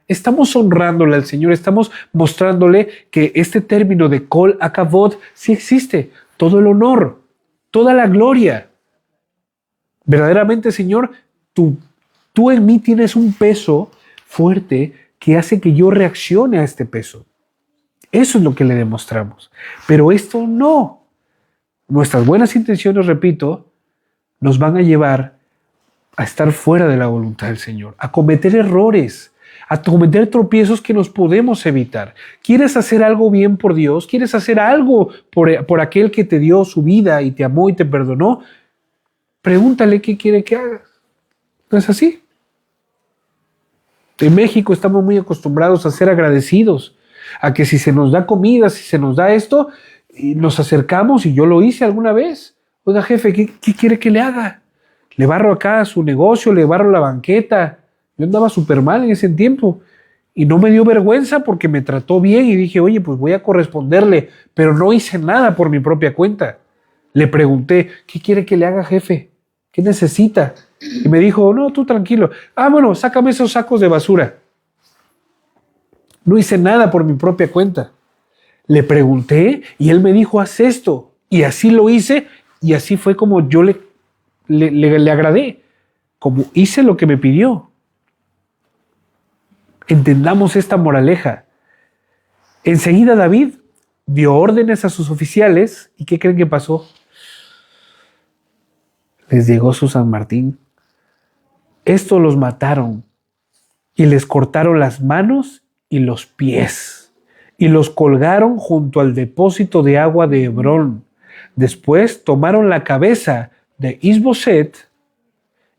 Estamos honrándole al Señor, estamos mostrándole que este término de Kol Hakavod sí existe. Todo el honor, toda la gloria. Verdaderamente, Señor, tú en mí tienes un peso fuerte que hace que yo reaccione a este peso. Eso es lo que le demostramos. Pero esto no. Nuestras buenas intenciones, repito, nos van a llevar a estar fuera de la voluntad del Señor, a cometer errores, a cometer tropiezos que nos podemos evitar. ¿Quieres hacer algo bien por Dios? ¿Quieres hacer algo por aquel que te dio su vida y te amó y te perdonó? Pregúntale qué quiere que hagas. ¿No es así? En México estamos muy acostumbrados a ser agradecidos, a que si se nos da comida, si se nos da esto, y nos acercamos, y yo lo hice alguna vez. Oiga, jefe, ¿qué quiere que le haga? Le barro acá su negocio, le barro la banqueta. Yo andaba súper mal en ese tiempo y no me dio vergüenza porque me trató bien y dije, oye, pues voy a corresponderle, pero no hice nada por mi propia cuenta. Le pregunté, ¿qué quiere que le haga, jefe? ¿Qué necesita? Y me dijo, no, tú tranquilo. Bueno, sácame esos sacos de basura. No hice nada por mi propia cuenta. Le pregunté y él me dijo, haz esto. Y así lo hice y así fue como yo le agradé, como hice lo que me pidió. Entendamos esta moraleja. Enseguida David dio órdenes a sus oficiales y ¿qué creen que pasó? Les llegó su San Martín. Estos los mataron y les cortaron las manos y los pies y los colgaron junto al depósito de agua de Hebrón. Después tomaron la cabeza de Isboset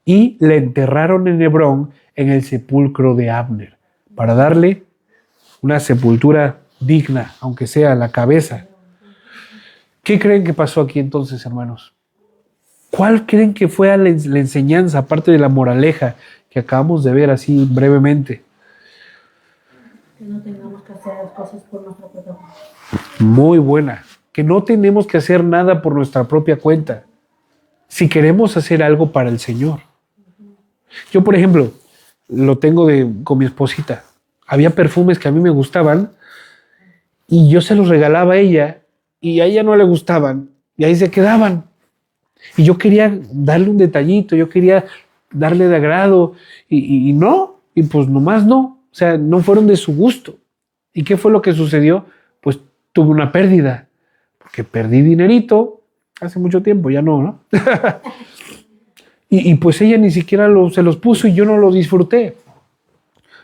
y le enterraron en Hebrón en el sepulcro de Abner para darle una sepultura digna, aunque sea la cabeza. ¿Qué creen que pasó aquí entonces, hermanos? ¿Cuál creen que fue la enseñanza, aparte de la moraleja que acabamos de ver así brevemente? Que no tengamos que hacer las cosas por nuestra propia cuenta. Muy buena. Que no tenemos que hacer nada por nuestra propia cuenta si queremos hacer algo para el Señor. Yo, por ejemplo, lo tengo con mi esposita. Había perfumes que a mí me gustaban y yo se los regalaba a ella y a ella no le gustaban y ahí se quedaban. Y yo quería darle un detallito, yo quería darle de agrado y no, y pues nomás no. O sea, no fueron de su gusto. ¿Y qué fue lo que sucedió? Pues tuve una pérdida, porque perdí dinerito hace mucho tiempo, ya no. y pues ella ni siquiera se los puso y yo no lo disfruté.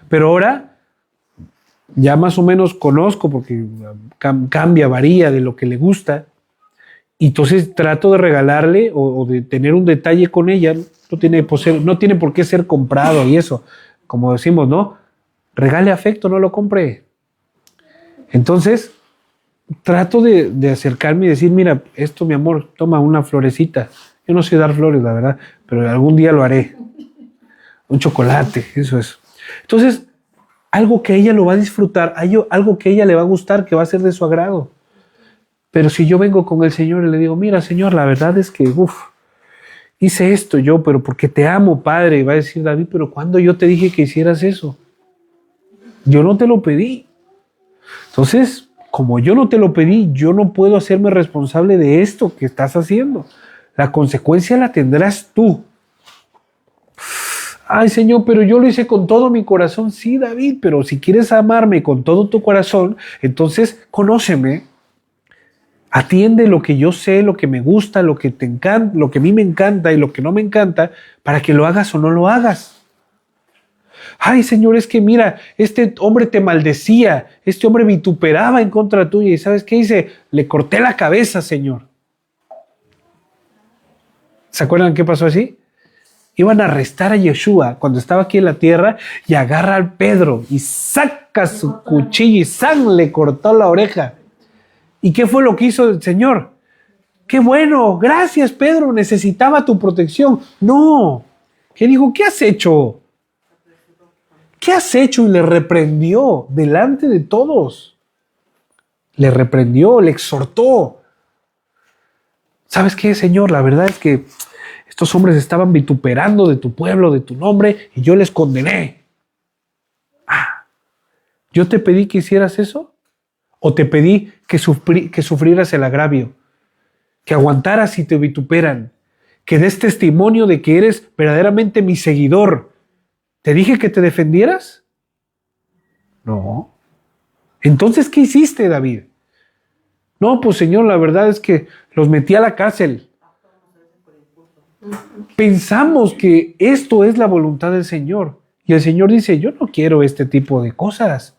Pero ahora ya más o menos conozco, porque cambia, varía de lo que le gusta. Y entonces trato de regalarle o de tener un detalle con ella. No tiene por qué ser comprado y eso. Como decimos, ¿no? Regale afecto, no lo compre. Entonces, trato de acercarme y decir, mira, esto, mi amor, toma una florecita. Yo no sé dar flores, la verdad, pero algún día lo haré. Un chocolate, eso es. Entonces, algo que ella lo va a disfrutar, algo que a ella le va a gustar, que va a ser de su agrado. Pero si yo vengo con el Señor y le digo, mira, Señor, la verdad es que, hice esto yo, pero porque te amo, Padre, y va a decir David, pero ¿cuándo yo te dije que hicieras eso? Yo no te lo pedí. Entonces, como yo no te lo pedí, yo no puedo hacerme responsable de esto que estás haciendo. La consecuencia la tendrás tú. Ay, Señor, pero yo lo hice con todo mi corazón. Sí, David, pero si quieres amarme con todo tu corazón, entonces conóceme. Atiende lo que yo sé, lo que me gusta, lo que te encanta, lo que a mí me encanta y lo que no me encanta, para que lo hagas o no lo hagas. Ay, Señor, es que mira, este hombre te maldecía, este hombre vituperaba en contra tuya, y ¿sabes qué hice? Le corté la cabeza, Señor. ¿Se acuerdan qué pasó así? Iban a arrestar a Yeshua cuando estaba aquí en la tierra y agarra a Pedro y saca su cuchillo y ¡san! Le cortó la oreja. ¿Y qué fue lo que hizo el Señor? ¡Qué bueno! Gracias, Pedro, necesitaba tu protección. No. ¿Qué dijo? ¿Qué has hecho? ¿Qué has hecho? Y le reprendió delante de todos. Le reprendió, le exhortó. ¿Sabes qué, Señor? La verdad es que estos hombres estaban vituperando de tu pueblo, de tu nombre, y yo les condené. ¿Yo te pedí que hicieras eso? ¿O te pedí que sufrieras el agravio? Que aguantaras si te vituperan. Que des testimonio de que eres verdaderamente mi seguidor. ¿Te dije que te defendieras? No. Entonces, ¿qué hiciste, David? No, pues Señor, la verdad es que los metí a la cárcel. Pensamos que esto es la voluntad del Señor. Y el Señor dice, yo no quiero este tipo de cosas.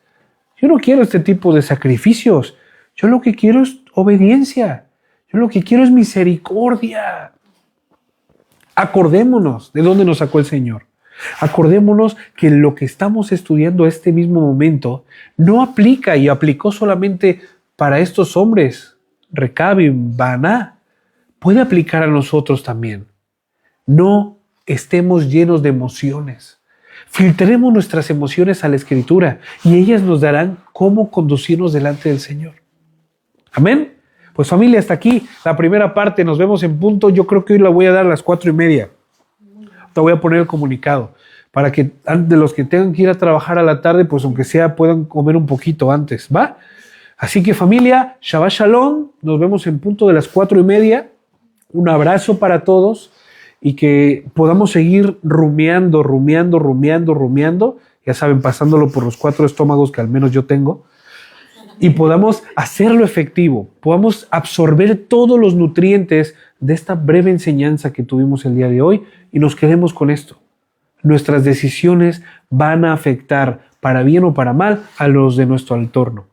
Yo no quiero este tipo de sacrificios. Yo lo que quiero es obediencia. Yo lo que quiero es misericordia. Acordémonos de dónde nos sacó el Señor. Acordémonos que lo que estamos estudiando este mismo momento no aplica y aplicó solamente para estos hombres, Recab y Baná. Puede aplicar a nosotros también. No estemos llenos de emociones. Filtremos nuestras emociones a la Escritura y ellas nos darán cómo conducirnos delante del Señor. Amén. Pues familia, hasta aquí la primera parte. Nos vemos en punto. Yo creo que hoy la voy a dar a las 4:30. Te voy a poner el comunicado para que de los que tengan que ir a trabajar a la tarde, pues aunque sea puedan comer un poquito antes, ¿va? Así que familia, Shabbat Shalom. Nos vemos en punto de las 4:30. Un abrazo para todos. Y que podamos seguir rumiando. Ya saben, pasándolo por los 4 estómagos que al menos yo tengo. Y podamos hacerlo efectivo. Podamos absorber todos los nutrientes de esta breve enseñanza que tuvimos el día de hoy. Y nos quedemos con esto. Nuestras decisiones van a afectar, para bien o para mal, a los de nuestro entorno.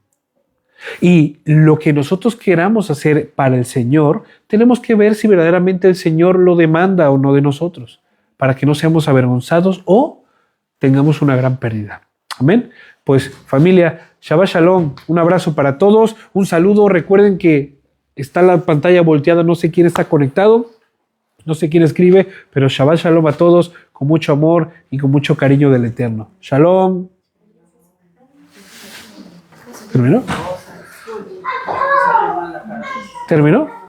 Y lo que nosotros queramos hacer para el Señor, tenemos que ver si verdaderamente el Señor lo demanda o no de nosotros, para que no seamos avergonzados o tengamos una gran pérdida. Amén. Pues familia, Shabbat Shalom, un abrazo para todos, un saludo. Recuerden que está la pantalla volteada, no sé quién está conectado, no sé quién escribe, pero Shabbat Shalom a todos, con mucho amor y con mucho cariño del Eterno. Shalom. ¿Terminó? ¿Terminó?